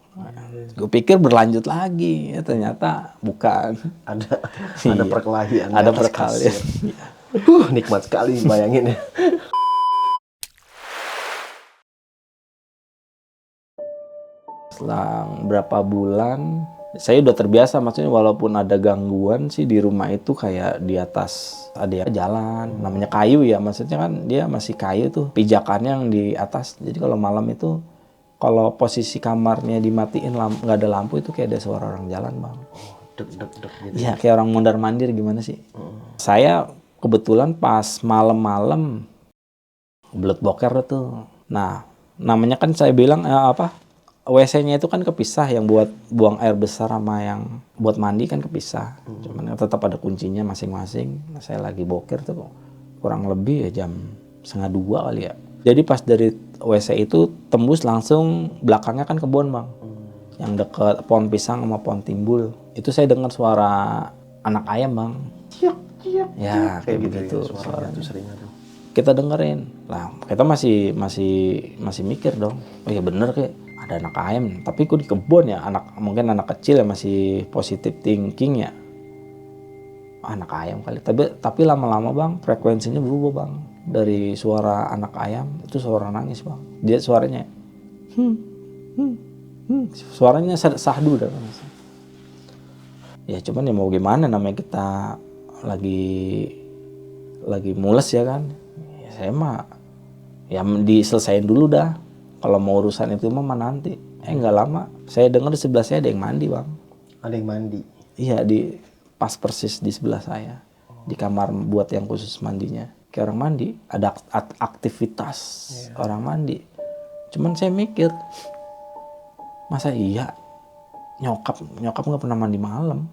Gue pikir berlanjut lagi, ternyata bukan. Ada Iya. perkelahian. Ada di atas perkalian. kasur. Nikmat sekali bayangin ya. Selang berapa bulan, saya udah terbiasa, maksudnya walaupun ada gangguan sih di rumah itu kayak di atas ada yang jalan, namanya kayu ya, maksudnya kan dia masih kayu tuh, pijakannya yang di atas. Jadi kalau malam itu, kalau posisi kamarnya dimatiin, nggak ada lampu itu kayak ada suara orang jalan, Bang. Dek gitu. Iya, kayak orang mondar-mandir gimana sih. Saya kebetulan pas malam-malam belut boker tuh. Nah, namanya kan saya bilang WC-nya itu kan kepisah, yang buat buang air besar sama yang buat mandi kan kepisah. Cuman tetap ada kuncinya masing-masing. Nah, saya lagi boker tuh kurang lebih ya jam 1:30 kali ya. Jadi pas dari WC itu tembus langsung belakangnya kan kebun, Bang. Yang deket pohon pisang sama pohon timbul. Itu saya dengar suara anak ayam, Bang. Ciak. Ya, kayak gitu begitu ya, suaranya tuh seringnya tuh. Kita dengerin lah, kita masih mikir dong, oh ya bener kayak ada anak ayam, tapi kok di kebun ya, mungkin anak kecil ya masih positive thinking ya, anak ayam kali. Tapi lama-lama, Bang, frekuensinya berubah, Bang, dari suara anak ayam itu suara nangis, Bang. Dia suaranya suaranya sahdu dah. Ya cuman ya mau gimana, namanya kita lagi mules ya kan. Saya mah ya diselesain dulu dah. Kalau mau urusan itu mah nanti. Nggak lama, saya dengar di sebelah saya ada yang mandi, Bang. Ada yang mandi. Iya, pas persis di sebelah saya. Di kamar buat yang khusus mandinya. Kayak orang mandi, ada aktivitas orang mandi. Cuman saya mikir, masa iya nyokap nggak pernah mandi malam.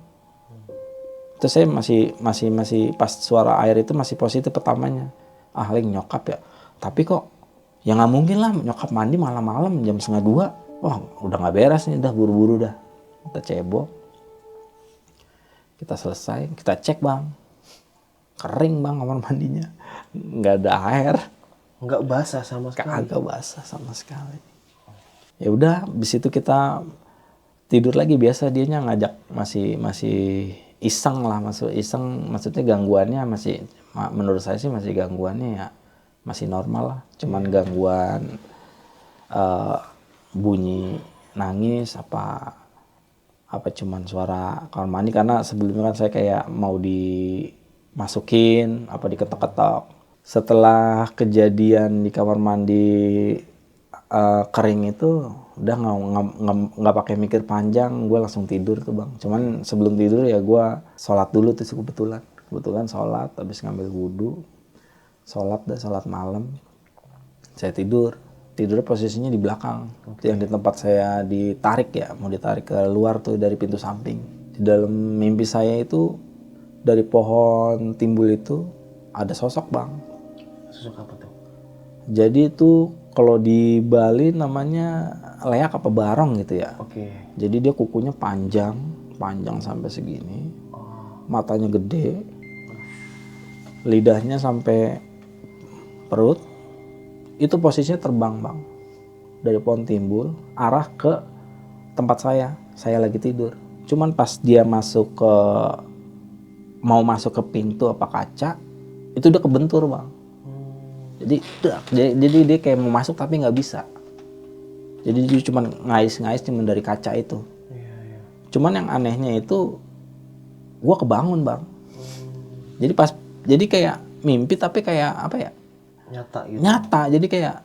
Terus saya masih pas suara air itu masih positif pertamanya. Link nyokap ya. Tapi kok ya nggak mungkin lah nyokap mandi malam-malam jam 1:30. Wah, udah nggak beres nih, udah buru-buru dah. Kita cebok. Kita selesai, kita cek, Bang. Kering, Bang, kamar mandinya. Nggak ada air. Nggak basah sama sekali. Kagak basah sama sekali. Ya udah, habis itu kita tidur lagi. Biasa dianya ngajak masih iseng lah, maksudnya gangguannya masih, menurut saya sih masih gangguannya ya masih normal lah, cuman gangguan bunyi nangis apa cuman suara kamar mandi, karena sebelumnya kan saya kayak mau dimasukin apa diketok-ketok. Setelah kejadian di kamar mandi kering itu udah nggak pakai mikir panjang, gue langsung tidur tuh, Bang. Cuman sebelum tidur ya gue sholat dulu tuh, kebetulan sholat, habis ngambil wudhu, sholat malam, saya tidurnya posisinya di belakang. Yang di tempat saya ditarik ya, mau ditarik ke luar tuh dari pintu samping. Di dalam mimpi saya itu dari pohon timbul itu ada sosok, Bang. Sosok apa tuh? Jadi itu kalau di Bali namanya leak apa barong gitu ya. Oke. Jadi dia kukunya panjang sampai segini, matanya gede, lidahnya sampai perut. Itu posisinya terbang, Bang, dari pohon timbul arah ke tempat saya lagi tidur. Cuman pas dia mau masuk ke pintu apa kaca, itu udah kebentur, Bang. Jadi dia kayak mau masuk tapi nggak bisa. Jadi dia cuma ngais cuma dari kaca itu. Cuman yang anehnya itu, gua kebangun, Bang. Jadi kayak mimpi tapi kayak apa ya? Nyata. Jadi kayak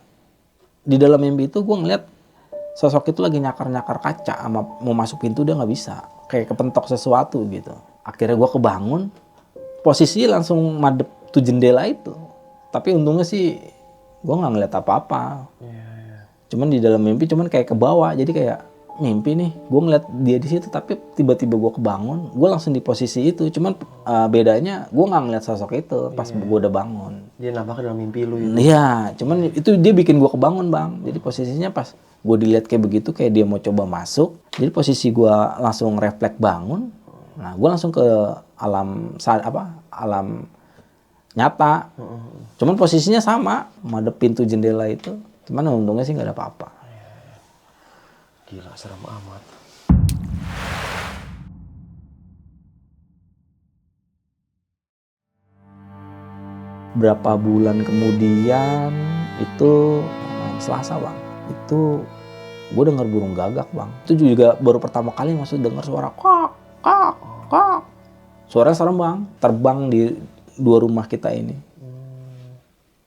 di dalam mimpi itu gua ngeliat sosok itu lagi nyakar kaca, sama mau masuk pintu dia nggak bisa. Kayak kepentok sesuatu gitu. Akhirnya gua kebangun, posisi langsung madep tuh jendela itu. Tapi untungnya sih gue nggak ngeliat apa-apa. Cuman di dalam mimpi cuman kayak ke bawah, jadi kayak mimpi nih, gue ngeliat dia di situ, tapi tiba-tiba gue kebangun, gue langsung di posisi itu. Cuman bedanya gue nggak ngeliat sosok itu pas gue udah bangun. Dia nampaknya dalam mimpi lu itu. Iya, cuman itu dia bikin gue kebangun bang. Jadi posisinya pas gue dilihat kayak begitu, kayak dia mau coba masuk. Jadi posisi gue langsung refleks bangun. Nah, gue langsung ke alam nyata. Cuman posisinya sama, madep pintu jendela itu. Cuman untungnya sih nggak ada apa-apa. Gila, serem amat. Berapa bulan kemudian itu Selasa bang, itu gue denger burung gagak bang. Itu juga baru pertama kali maksud denger suara kok kok kok. Suara serem bang, terbang di 2 rumah kita ini.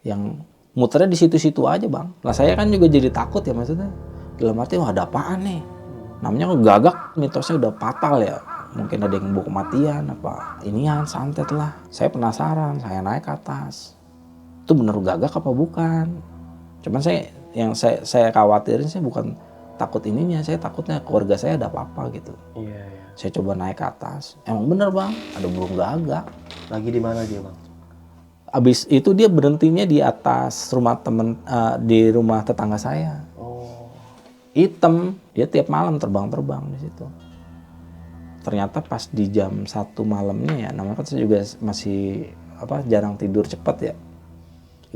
Yang muternya di situ-situ aja bang. Nah saya kan juga jadi takut ya maksudnya. Dalam arti wah ada apaan nih? Namanya gagak, mitosnya udah fatal ya. Mungkin ada yang bawa kematian apa inian, santet lah. Saya penasaran, saya naik ke atas. Itu bener gagak apa bukan? Cuman yang saya khawatirin sih bukan takut ininya, saya takutnya keluarga saya ada apa-apa gitu. Iya. Saya coba naik ke atas. Emang bener bang, ada burung gagak. Lagi di mana dia bang? Abis itu dia berhentinya di atas rumah di rumah tetangga saya. Oh. Hitam, dia tiap malam terbang-terbang di situ. Ternyata pas di jam 1 malamnya ya, namanya kan saya juga masih jarang tidur cepat ya.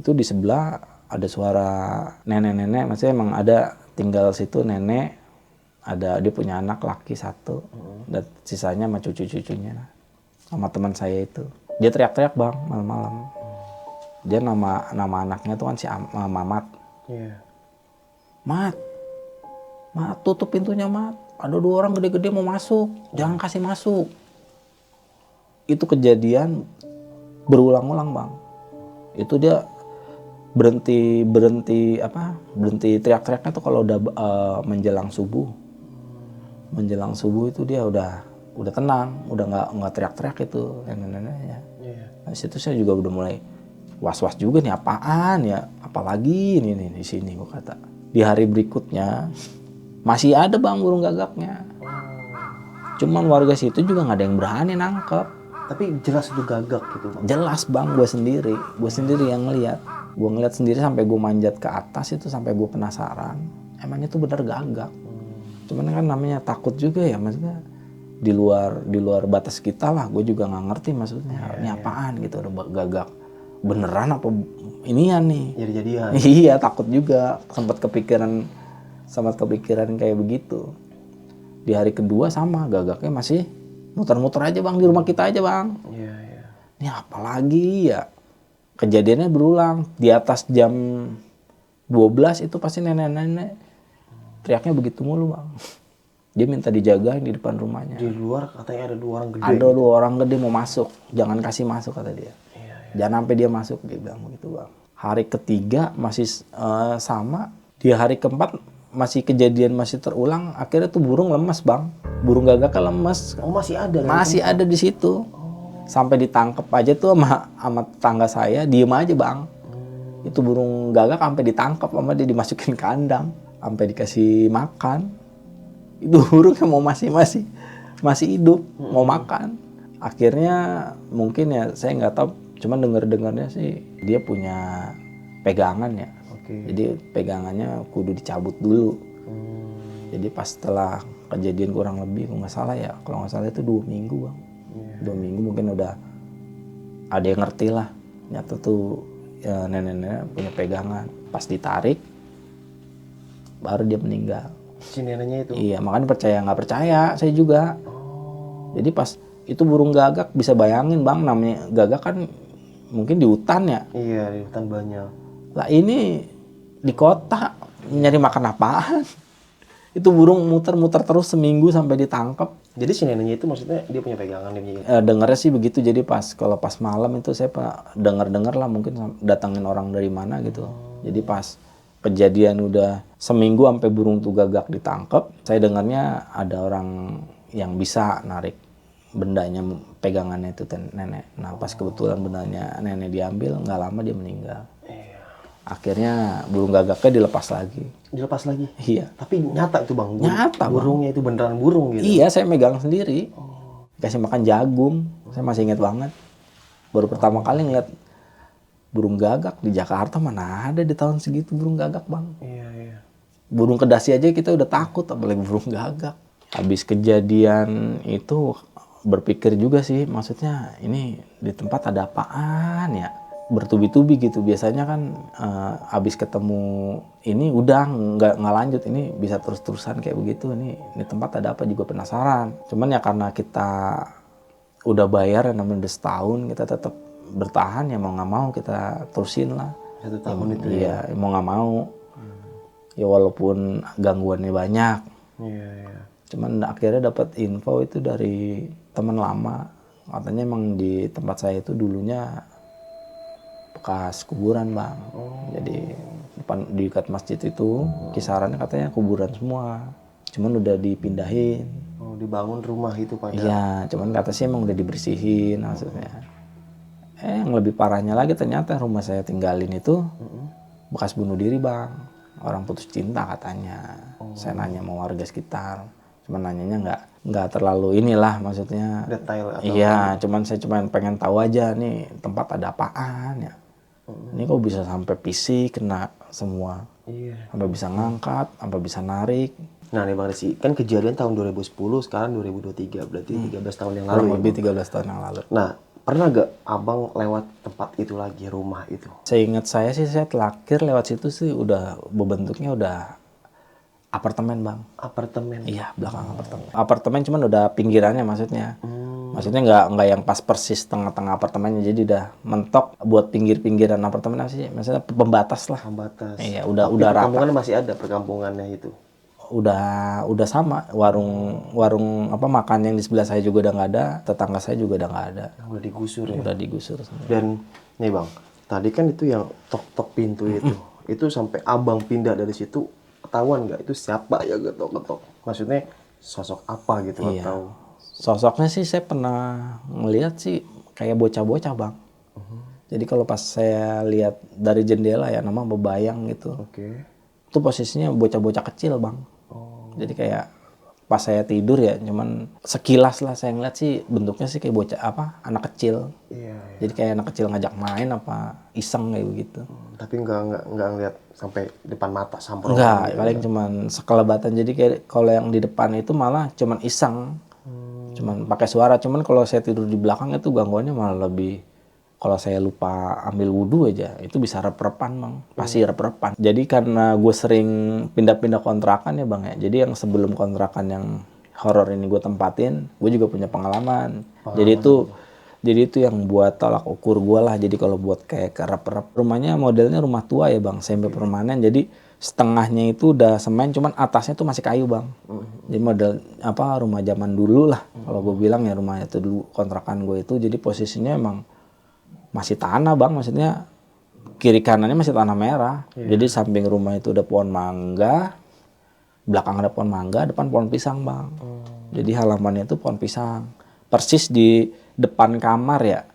Itu di sebelah ada suara nenek-nenek, maksudnya emang ada tinggal situ nenek, ada dia punya anak laki 1, dan sisanya sama cucu-cucunya, sama teman saya itu. Dia teriak-teriak bang malam-malam. Dia nama anaknya tuh kan si Mamat. Iya. Mat, tutup pintunya Mat. Ada 2 orang gede-gede mau masuk, jangan kasih masuk. Itu kejadian berulang-ulang bang. Itu dia berhenti teriak-teriaknya tuh kalau udah menjelang subuh. Menjelang subuh itu dia udah tenang, udah nggak teriak-teriak itu nenek-neneknya. Iya. Nah, situ saya juga udah mulai was-was juga nih, apaan ya, apalagi ini nih di sini gua kata. Di hari berikutnya masih ada bang burung gagaknya. Cuman warga situ juga nggak ada yang berani nangkep. Tapi jelas itu gagak gitu bang. Jelas bang, gue sendiri yang ngeliat. Gue ngeliat sendiri sampai gue manjat ke atas itu, sampai gue penasaran. Emangnya tuh bener gagak. Cuman kan namanya takut juga ya, maksudnya di luar batas kita lah. Gue juga nggak ngerti maksudnya ini apaan gitu, ada gagak beneran apa inian nih. Jadi-jadian. Iya takut juga, sempat kepikiran kayak begitu. Di hari kedua sama, gagaknya masih muter-muter aja bang di rumah kita aja bang. Iya. Ini apalagi ya, kejadiannya berulang. Di atas jam 12 itu pasti nenek-nenek teriaknya begitu mulu bang. Dia minta dijagain di depan rumahnya. Di luar katanya ada 2 orang gede. Ada 2 orang gede mau masuk, jangan kasih masuk kata dia. Iya. Jangan sampai dia masuk, dia bilang begitu bang. Hari ketiga masih sama. Di hari keempat masih kejadian masih terulang. Akhirnya tuh burung lemes bang. Burung gagaknya lemes. Oh masih ada? Masih ada di situ. Sampai ditangkep aja tuh sama tetangga saya, diem aja bang. Itu burung gagak sampai ditangkep sama dia, dimasukin kandang, sampai dikasih makan. Itu burungnya mau masih hidup, mau makan. Akhirnya mungkin ya saya nggak tahu, cuman dengarnya sih dia punya pegangan ya. Jadi pegangannya kudu dicabut dulu. Jadi pas setelah kejadian kurang lebih, kalau nggak salah itu 2 minggu bang. 2 minggu mungkin udah ada yang ngerti lah. Nyata tuh ya, nenek-nenek punya pegangan. Pas ditarik, baru dia meninggal. Si neneknya itu? Iya, makanya percaya nggak percaya saya juga. Jadi pas itu burung gagak, bisa bayangin bang, namanya gagak kan mungkin di hutan ya. Iya, di hutan banyak. Lah ini di kota nyari makan apaan? Itu burung muter-muter terus seminggu sampai ditangkap. Jadi si neneknya itu maksudnya dia punya pegangan dia. Dengarnya sih begitu. Jadi kalau pas malam itu saya dengar lah, mungkin datangin orang dari mana gitu. Jadi pas kejadian udah seminggu sampai burung tuh gagak ditangkap, saya dengarnya ada orang yang bisa narik bendanya, pegangannya itu nenek. Nah pas kebetulan bendanya nenek diambil, nggak lama dia meninggal. Akhirnya burung gagaknya dilepas lagi. Dilepas lagi. Iya. Tapi nyata itu bang. Nyata, Bang. Burungnya itu beneran burung gitu. Iya, saya megang sendiri. Kasih makan jagung. Saya masih ingat banget. Baru pertama kali ngeliat burung gagak di Jakarta, mana ada di tahun segitu burung gagak, Bang. Iya, iya. Burung kedasi aja kita udah takut, apalagi burung gagak. Habis kejadian itu berpikir juga sih, maksudnya ini di tempat ada apaan ya? Bertubi-tubi gitu. Biasanya kan habis ketemu ini udah nggak lanjut, ini bisa terus-terusan kayak begitu. Ini tempat ada apa juga penasaran. Cuman ya karena kita udah bayar namanya udah setahun, kita tetap bertahan, ya mau nggak mau kita terusin lah. 1 tahun itu ya? Iya, mau nggak mau. Ya walaupun gangguannya banyak. Iya, iya. Cuman akhirnya dapat info itu dari teman lama. Katanya emang di tempat saya itu dulunya bekas kuburan, Bang. Jadi di dekat masjid itu kisarannya katanya kuburan semua. Cuman udah dipindahin. Oh, dibangun rumah itu Pak. Iya, cuman kata sih emang udah dibersihin maksudnya. Yang lebih parahnya lagi ternyata rumah saya tinggalin itu bekas bunuh diri, Bang. Orang putus cinta katanya. Saya nanya sama warga sekitar. Cuman nanyanya nggak terlalu inilah maksudnya. Detail atau iya, saya cuman pengen tahu aja nih tempat ada apaan ya. Ini kok bisa sampai fisik kena semua. Iya. Sampai bisa ngangkat, sampai bisa narik. Nah nih Bang Rizky, kan kejadian tahun 2010, sekarang 2023, berarti 13 tahun yang lalu. Kurang lebih 13 tahun yang lalu. Nah, pernah gak Abang lewat tempat itu lagi, rumah itu? Seingat saya sih, saya terakhir lewat situ sih udah bentuknya udah apartemen, Bang. Apartemen? Iya, belakang apartemen. Apartemen cuman udah pinggirannya maksudnya. Maksudnya nggak yang pas persis tengah-tengah apartemennya, jadi udah mentok buat pinggir-pinggiran apartemen apa sih? Maksudnya pembatas lah. Pembatas. Iya, Tapi udah rata. perkampungan masih ada perkampungannya itu. Udah sama, warung apa makan yang di sebelah saya juga udah nggak ada, tetangga saya juga udah nggak ada. Udah digusur ya. Udah digusur semua. Dan nih Bang, tadi kan itu yang tok-tok pintu itu sampai Abang pindah dari situ, ketahuan nggak itu siapa ya ketok-ketok? Maksudnya sosok apa gitu Iya. atau? Sosoknya sih saya pernah ngelihat sih kayak bocah-bocah, Bang. Jadi kalau pas saya lihat dari jendela ya, nama bebayang gitu. Oke. Itu posisinya bocah-bocah kecil, Bang. Jadi kayak pas saya tidur ya, cuman sekilas lah saya ngeliat sih bentuknya sih kayak bocah anak kecil. Iya. Jadi kayak anak kecil ngajak main apa iseng kayak begitu. Tapi nggak ngeliat sampai depan mata samperin. Enggak, paling cuman sekelebatan. Jadi kayak kalau yang di depan itu malah cuman iseng. Cuman pakai suara. Cuman kalau saya tidur di belakang itu gangguannya malah lebih, kalau saya lupa ambil wudhu aja itu bisa rep-repan, Bang. Pasti rep-repan. Jadi karena gue sering pindah-pindah kontrakan ya, Bang ya. Jadi yang sebelum kontrakan yang horor ini gue tempatin, gue juga punya pengalaman. Jadi itu yang buat tolak ukur gue lah. Jadi kalau buat kayak rep-rep, rumahnya modelnya rumah tua ya, Bang. Semi permanen. Jadi setengahnya itu udah semen, cuman atasnya tuh masih kayu, Bang. Jadi model rumah zaman dulu lah. Kalau gue bilang ya rumahnya itu dulu kontrakan gue itu. Jadi posisinya emang masih tanah, Bang. Maksudnya kiri kanannya masih tanah merah. Jadi samping rumah itu ada pohon mangga, belakang ada pohon mangga, depan pohon pisang, Bang. Jadi halamannya itu pohon pisang. Persis di depan kamar ya.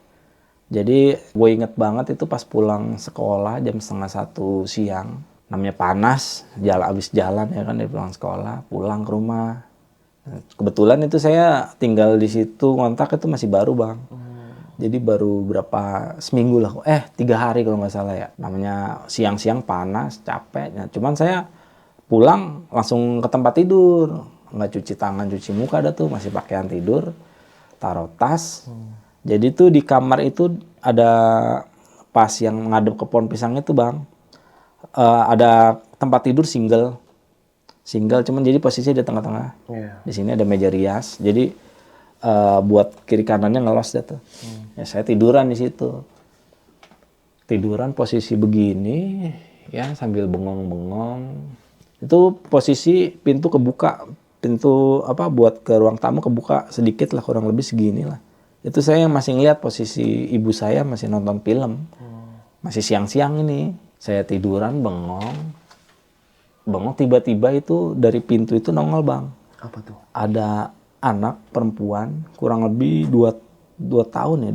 Jadi gue inget banget itu pas pulang sekolah jam 12:30 siang. Namanya panas, habis jalan ya kan dari pulang sekolah, pulang ke rumah. Kebetulan itu saya tinggal di situ, ngontrak itu masih baru, Bang. Jadi baru seminggu lah, 3 hari kalau nggak salah ya. Namanya siang-siang panas, capek. Nah, cuman saya pulang langsung ke tempat tidur. Nggak cuci tangan, cuci muka ada tuh, masih pakaian tidur. Taruh tas. Jadi tuh di kamar itu ada pas yang ngadep ke pohon pisang itu, Bang. Ada tempat tidur single, cuman jadi posisinya di tengah-tengah. Di sini ada meja rias, jadi buat kiri kanannya ngelos deh tuh. Ya saya tiduran di situ, posisi begini, ya sambil bengong-bengong. Itu posisi pintu kebuka, buat ke ruang tamu kebuka sedikit lah, kurang lebih segini lah. Itu saya masih ngeliat posisi ibu saya masih nonton film, masih siang-siang ini. Saya tiduran bengong tiba-tiba itu dari pintu itu nongol, Bang. Apa tuh? Ada anak perempuan kurang lebih 2 tahun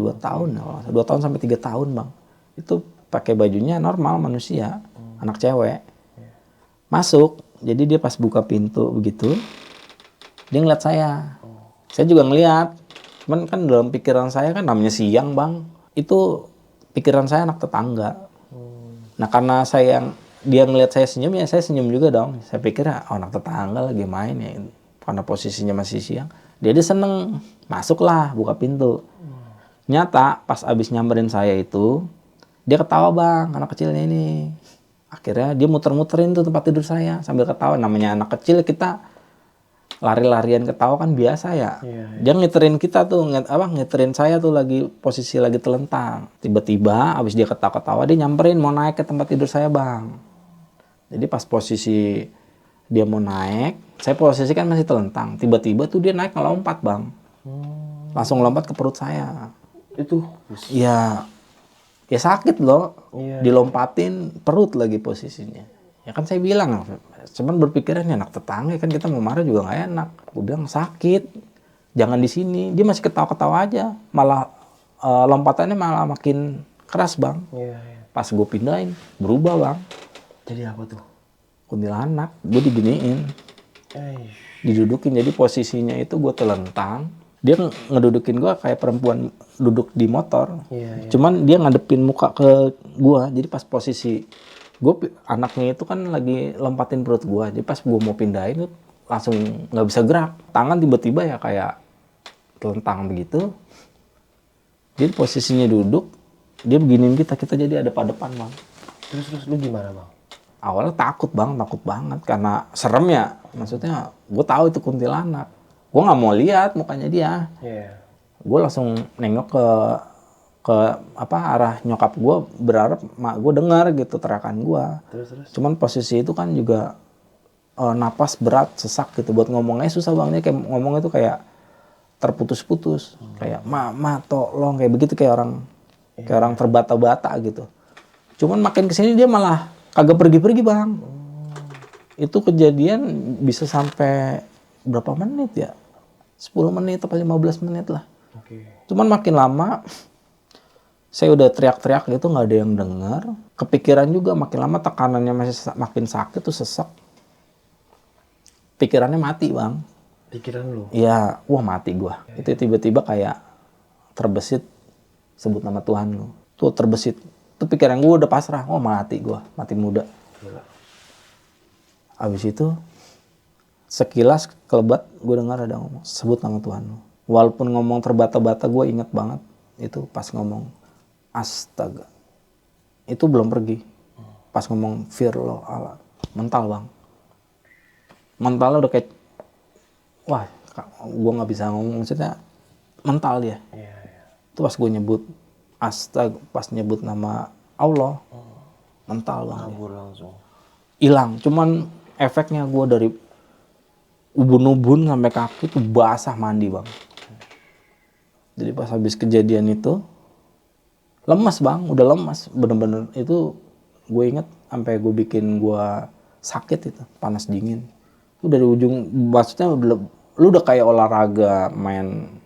sampai 3 tahun, Bang. Itu pakai bajunya normal manusia, anak cewek. Masuk, jadi dia pas buka pintu begitu, dia ngeliat saya. Saya juga ngeliat, cuman kan dalam pikiran saya kan namanya siang bang, itu pikiran saya anak tetangga. Nah karena dia ngeliat saya senyum ya saya senyum juga dong. Saya pikir anak tetangga lagi main ya, karena posisinya masih siang. Dia seneng, masuklah buka pintu. Nyata pas abis nyamperin saya itu, dia ketawa bang, anak kecilnya ini. Akhirnya dia muter-muterin tuh tempat tidur saya sambil ketawa. Namanya anak kecil kita lari-larian ketawa kan biasa ya. Dia ngiterin kita tuh, ngiterin saya tuh lagi posisi lagi telentang. Tiba-tiba abis dia ketawa-ketawa dia nyamperin mau naik ke tempat tidur saya bang. Jadi pas posisi dia mau naik, saya posisi kan masih telentang. Tiba-tiba tuh dia naik ngelompat bang. Langsung lompat ke perut saya. Itu? Ya sakit loh, dilompatin perut lagi posisinya. Ya kan saya bilang, cuman berpikiran ya anak tetangga kan kita mau marah juga nggak enak. Gue bilang sakit, jangan di sini. Dia masih ketawa-ketawa aja, malah lompatannya malah makin keras bang. Pas gue pindahin, berubah bang. Jadi apa tuh? Kuntilanak, gue diginiin, didudukin. Jadi posisinya itu gue telentang. Dia ngedudukin gue kayak perempuan duduk di motor. Cuman dia ngadepin muka ke gue. Jadi pas posisi gue, anaknya itu kan lagi lompatin perut gue. Jadi pas gue mau pindahin langsung nggak bisa gerak. Tangan tiba-tiba ya kayak telentang begitu. Jadi posisinya duduk, dia beginiin kita jadi ada depan bang. Terus lu gimana bang? Awalnya takut banget karena serem ya. Maksudnya gue tahu itu kuntilanak. Gue nggak mau lihat mukanya dia. Gue langsung nengok ke arah nyokap gue, berharap mak gue dengar gitu teriakan gue. Terus? Cuman posisi itu kan juga napas berat, sesak gitu, buat ngomongnya susah bang. Dia kayak ngomongnya tuh kayak terputus-putus, kayak ma tolong, kayak begitu, kayak orang terbata-bata gitu. Cuman makin kesini dia malah kagak pergi-pergi bang. Itu kejadian bisa sampai berapa menit ya? 10 menit atau 15 menit lah. Cuman makin lama saya udah teriak-teriak gitu nggak ada yang dengar. Kepikiran juga makin lama tekanannya makin sakit tuh, sesak. Pikirannya mati bang. Pikiran lu? Iya, wah mati gua. Itu tiba-tiba kayak terbesit, sebut nama Tuhan lu. Tuh terbesit. Tuh pikiran gua udah pasrah, wah mati gua, mati muda. Abis itu sekilas kelebat gue dengar ada ngomong, sebut nama Tuhan lu. Walaupun ngomong terbata-bata, gue inget banget itu pas ngomong astaga. Itu belum pergi. Pas ngomong firlo Allah, mental bang. Mentalnya udah kayak, wah gue nggak bisa ngomong, maksudnya mental dia. Itu pas gue nyebut astaga, pas nyebut nama Allah, mental bang. Kabur langsung. Hilang. Cuman efeknya gue dari ubun-ubun sampai kaki tuh basah mandi bang. Jadi pas habis kejadian itu lemas bang, udah lemas bener-bener. Itu gue inget sampai gue bikin gue sakit itu, panas dingin. Itu dari ujung, maksudnya lu udah kayak olahraga main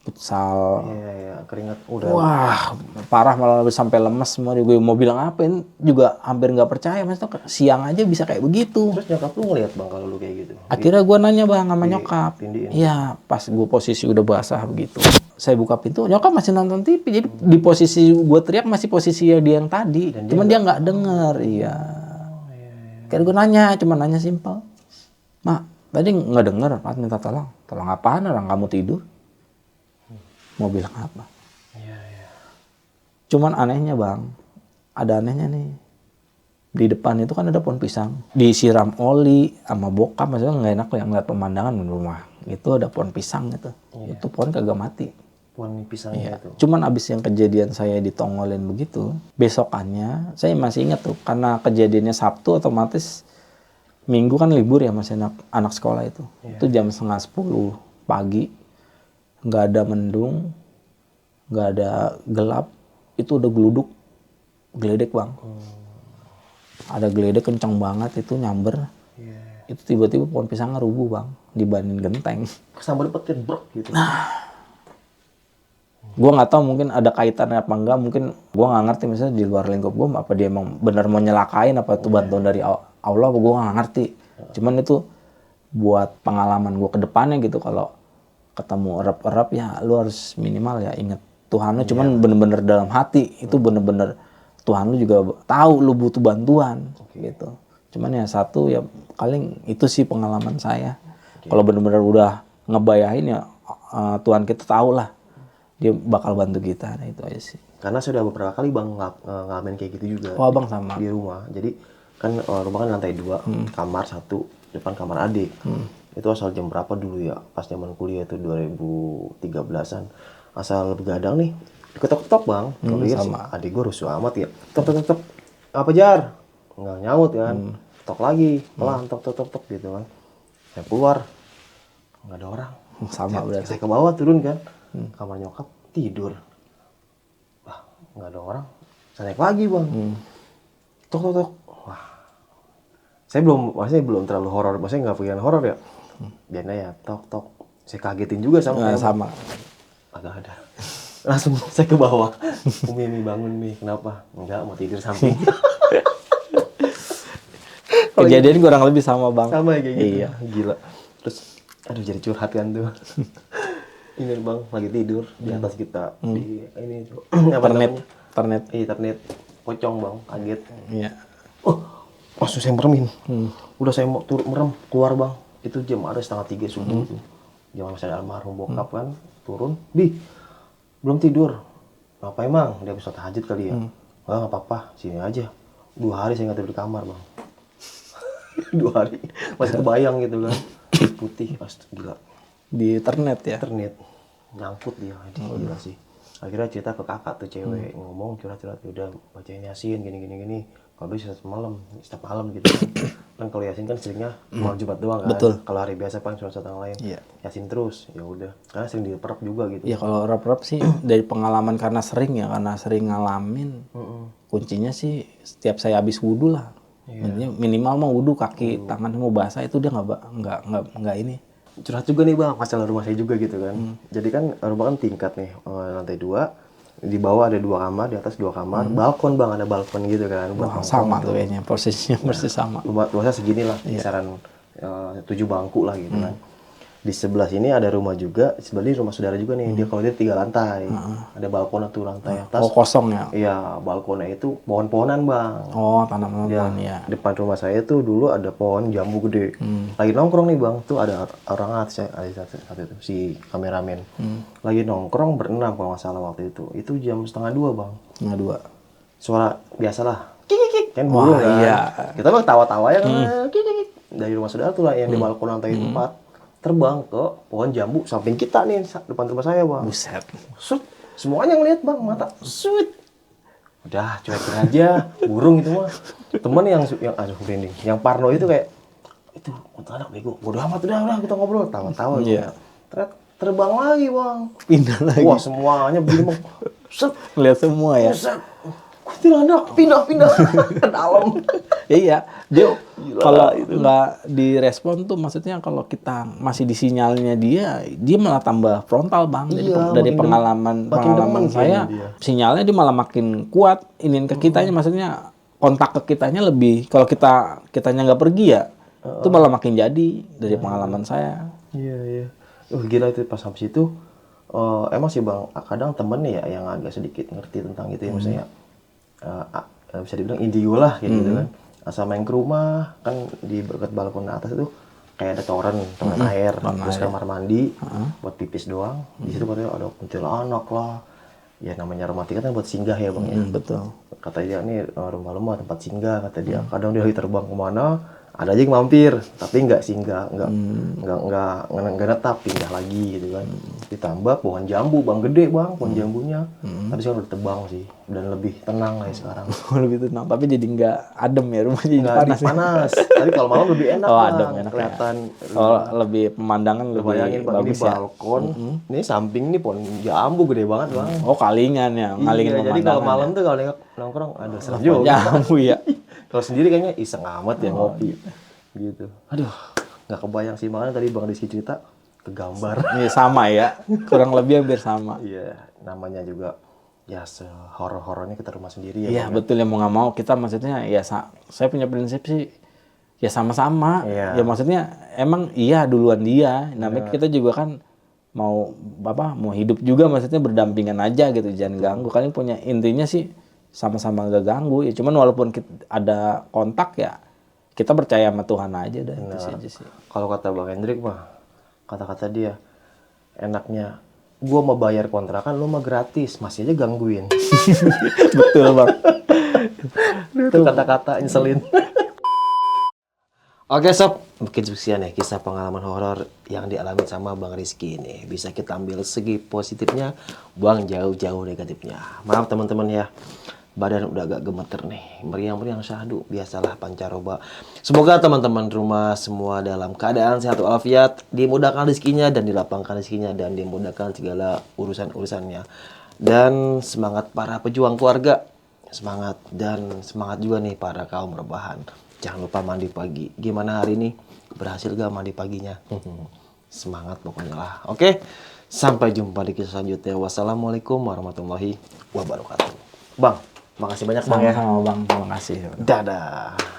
futsal. Iya, keringat udah. Wah, parah, malah sampai lemes semua. Gue mau bilang apa, ini juga hampir nggak percaya. Maksudnya siang aja bisa kayak begitu. Terus nyokap lu ngeliat bang kalau lu kayak gitu? Akhirnya gue nanya bang sama nyokap. Tindiin. Iya, pas gue posisi udah basah begitu. Saya buka pintu, nyokap masih nonton TV. Jadi di posisi gue teriak masih posisi dia yang tadi. Cuman dia nggak denger. Iya. Akhirnya gue nanya simpel. Mak, tadi nggak denger, Pak minta tolong. Tolong apaan, orang kamu tidur? Mau bilang apa? Cuman anehnya bang, ada anehnya nih. Di depan itu kan ada pohon pisang. Disiram oli sama bokap, maksudnya nggak enak yang ngeliat pemandangan di rumah. Itu ada pohon pisang gitu. Itu pohon kagak mati. Pohon pisangnya itu? Cuman abis yang kejadian saya ditongolin begitu, besokannya, saya masih ingat tuh, karena kejadiannya Sabtu, otomatis Minggu kan libur ya masih anak sekolah itu. Itu jam 9:30 pagi. Nggak ada mendung, nggak ada gelap, itu udah geledek bang. Ada geledek kencang banget itu nyamber. Itu tiba-tiba pohon pisangnya rubuh bang, dibanding genteng. Kesambar petir brok gitu. Gue nggak tahu mungkin ada kaitannya apa enggak, mungkin gue nggak ngerti misalnya di luar lingkup gue apa dia emang benar mau nyelakain apa itu bantuan dari Allah, gue nggak ngerti. Cuman itu buat pengalaman gue ke depannya gitu, kalau ketemu erap-erap ya lu harus minimal ya inget Tuhan lu, cuman bener-bener dalam hati itu bener-bener Tuhan lu juga tahu lu butuh bantuan gitu. Cuman ya satu ya paling itu sih pengalaman saya. Kalau bener-bener udah ngebayahin ya Tuhan kita tahu lah dia bakal bantu kita. Nah, itu aja sih. Karena saya udah beberapa kali bang ngalamin kayak gitu juga. Oh abang sama. Di rumah. Jadi kan rumah kan lantai 2, kamar 1, depan kamar adik. Itu asal jam berapa dulu ya? Pas zaman kuliah itu 2013-an. Asal begadang nih, diketok-ketok bang. Kalau lihat sih adik gue rusuh amat ya. Tok. Apa Jar? Nggak nyaut kan. Tok lagi, pelan tok gitu kan. Saya keluar, nggak ada orang. Sama berarti. Saya ke bawah turun kan. Kamar nyokap tidur. Wah, nggak ada orang. Saya naik lagi bang. Tok. Wah, saya belum terlalu horor. Maksudnya nggak pikiran horor ya. Biar ya tok. Saya kagetin juga sama. Sama. Agak ada. Langsung saya ke bawah. Umi bangun Mi, kenapa? Enggak, mau tidur samping. Kejadian kurang lebih sama bang. Sama kayak gitu. Iya. Gila. Terus, aduh jadi curhat kan tuh. Ini bang, lagi tidur di atas kita. Di ini tuh. Internet. Internet. Pocong bang, kaget. Iya. Oh, langsung saya meremin. Udah saya mau merem, keluar bang. Itu jam ada 2:30 subuh tuh. Jam masih ada almarhum bokap kan. Turun, belum tidur. Apa emang? Dia bisa tahajud kali ya? Nggak apa-apa, sini aja. 2 hari saya nggak tidur di kamar bang. 2 hari, masih kebayang gitu kan. Putih, gila. Di internet ya? Internet, nyangkut dia, gila sih. Akhirnya cerita ke kakak tuh cewek, ngomong curhat-curhat, udah bacain Yasin, gini. Kalau bisa setiap malam gitu kan. Kan kalau Yasin kan seringnya malam Jumat doang kan. Betul. Kalau hari biasa paling cuma satu yang lain. Iya. Yasin terus, ya udah. Karena sering diperap juga gitu. Ya kalau rap-rap sih dari pengalaman karena sering ngalamin. Kuncinya sih setiap saya habis wudhu lah. Minimal mau wudhu kaki tangan mau basah itu dia nggak ini. Curhat juga nih bang, masalah rumah saya juga gitu kan. Jadi kan rumah kan tingkat nih, lantai 2. Di bawah ada 2 kamar, di atas 2 kamar. Balkon bang, ada balkon gitu kan. Wah, sama tuh kayaknya posisinya persis sama. Luasnya segini lah, kisaran 7 bangku lah gitu kan. Di sebelah sini ada rumah juga, di sebelah ini rumah saudara juga nih. Dia kalau dia 3 lantai, ada balkon tuh lantai atas. Oh kosong ya? Iya, balkonnya itu pohon-pohonan bang. Oh tanaman ya. Depan rumah saya tuh dulu ada pohon jambu gede. Lagi nongkrong nih bang, tuh ada orang atas ada satu itu si kameramen. Lagi nongkrong berenam kalau nggak salah waktu itu. Itu jam 1:30 bang. 1:30. Suara biasalah, kik kan burung kan. Iya. Kita mah tawa-tawa ya kan, kik. Dari rumah saudara tuh lah yang di balkon lantai 4. Terbang ke pohon jambu samping kita nih depan rumah saya bang. Buset. Sut, semuanya ngeliat bang mata. Sut. Udah cuekin aja, burung itu mah. Temen yang aduh merinding, yang parno itu kayak itu kuntilanak bego. Bodoh amat udah kita ngobrol tawa-tawa. Iya. Terbang lagi bang. Pindah lagi. Wah semuanya begini bang. Set. Lihat semua ya. Set. Kuntilanak pindah ke dalam. Iya, dia kalau nggak direspon tuh maksudnya kalau kita masih di sinyalnya dia malah tambah frontal bang. Dari pengalaman saya, sinyalnya dia malah makin kuat. Iniin ke kitanya, maksudnya kontak ke kitanya lebih. Kalau kitanya nggak pergi ya, itu malah makin jadi dari pengalaman saya. Iya. Gila itu pas habis itu, emang sih bang, kadang temen ya yang agak sedikit ngerti tentang itu ya, maksudnya bisa dibilang indigo lah kayak gitu kan. Asal main ke rumah kan di dekat balkon atas itu kayak ada toren air, terus kamar mandi buat pipis doang. Di situ katanya ada kuntilanak lah. Ya namanya rumah tingkat kan buat singgah ya bang ya. Betul. Kata dia nih rumah lemah tempat singgah kata dia. Kadang dia lagi terbang kemana ada aja yang mampir tapi nggak singgah, nggak netap, pindah lagi gitu kan. Ditambah pohon jambu bang, gede bang pohon jambunya. Tapi sekarang udah tebang sih dan lebih tenang lah sekarang. Lebih tenang, tapi jadi nggak adem ya rumahnya, jadi panas. Panas. Tapi kalau malam lebih enak oh, bang. Adem, enak kelihatan. Lebih pemandangan lebih bayangin bang, bagus ini balkon, ini samping nih pohon jambu gede banget bang. Oh kalingan ya, ngalingin pemandangan. Jadi kalau malam tuh kalau nongkrong ada serem juga. Jambu ya. Kalau sendiri kayaknya iseng amat ya ngopi gitu. Aduh, nggak kebayang sih, makanya tadi Bang Rizky cerita kegambar. Iya sama ya, kurang lebih hampir sama. Iya, namanya juga ya sehoror-horornya kita rumah sendiri ya. Iya betul ya, mau nggak mau kita maksudnya ya saya punya prinsip sih ya sama-sama. Iya. Ya maksudnya emang iya duluan dia. Namanya kita juga kan mau mau hidup juga maksudnya berdampingan aja gitu, jangan ganggu. Kan punya intinya sih sama-sama gak ganggu ya. Cuman walaupun ada kontak ya kita percaya sama Tuhan aja udah itu aja sih. Kalau kata Bang Hendrik mah, kata-kata dia, enaknya gua mau bayar kontrakan, lu mah gratis, masih aja gangguin. Betul bang. Itu kata-kata nyeselin. Oke sob, mungkin sekian ya kisah pengalaman horor yang dialami sama Bang Rizky ini. Bisa kita ambil segi positifnya, buang jauh-jauh negatifnya. Maaf teman-teman ya, badan udah agak gemeter nih. Meriang-meriang syahdu, biasalah pancaroba. Semoga teman-teman rumah semua dalam keadaan sehat walafiat, dimudahkan rezekinya dan dilapangkan rezekinya dan dimudahkan segala urusan-urusannya. Dan semangat para pejuang keluarga, semangat dan semangat juga nih para kaum rebahan. Jangan lupa mandi pagi. Gimana hari ini? Berhasil gak mandi paginya? Semangat pokoknya lah. Oke, sampai jumpa di kisah selanjutnya. Wassalamualaikum warahmatullahi wabarakatuh. Bang, makasih banyak Bang ya. Sama-sama bang, terima kasih. Dadah.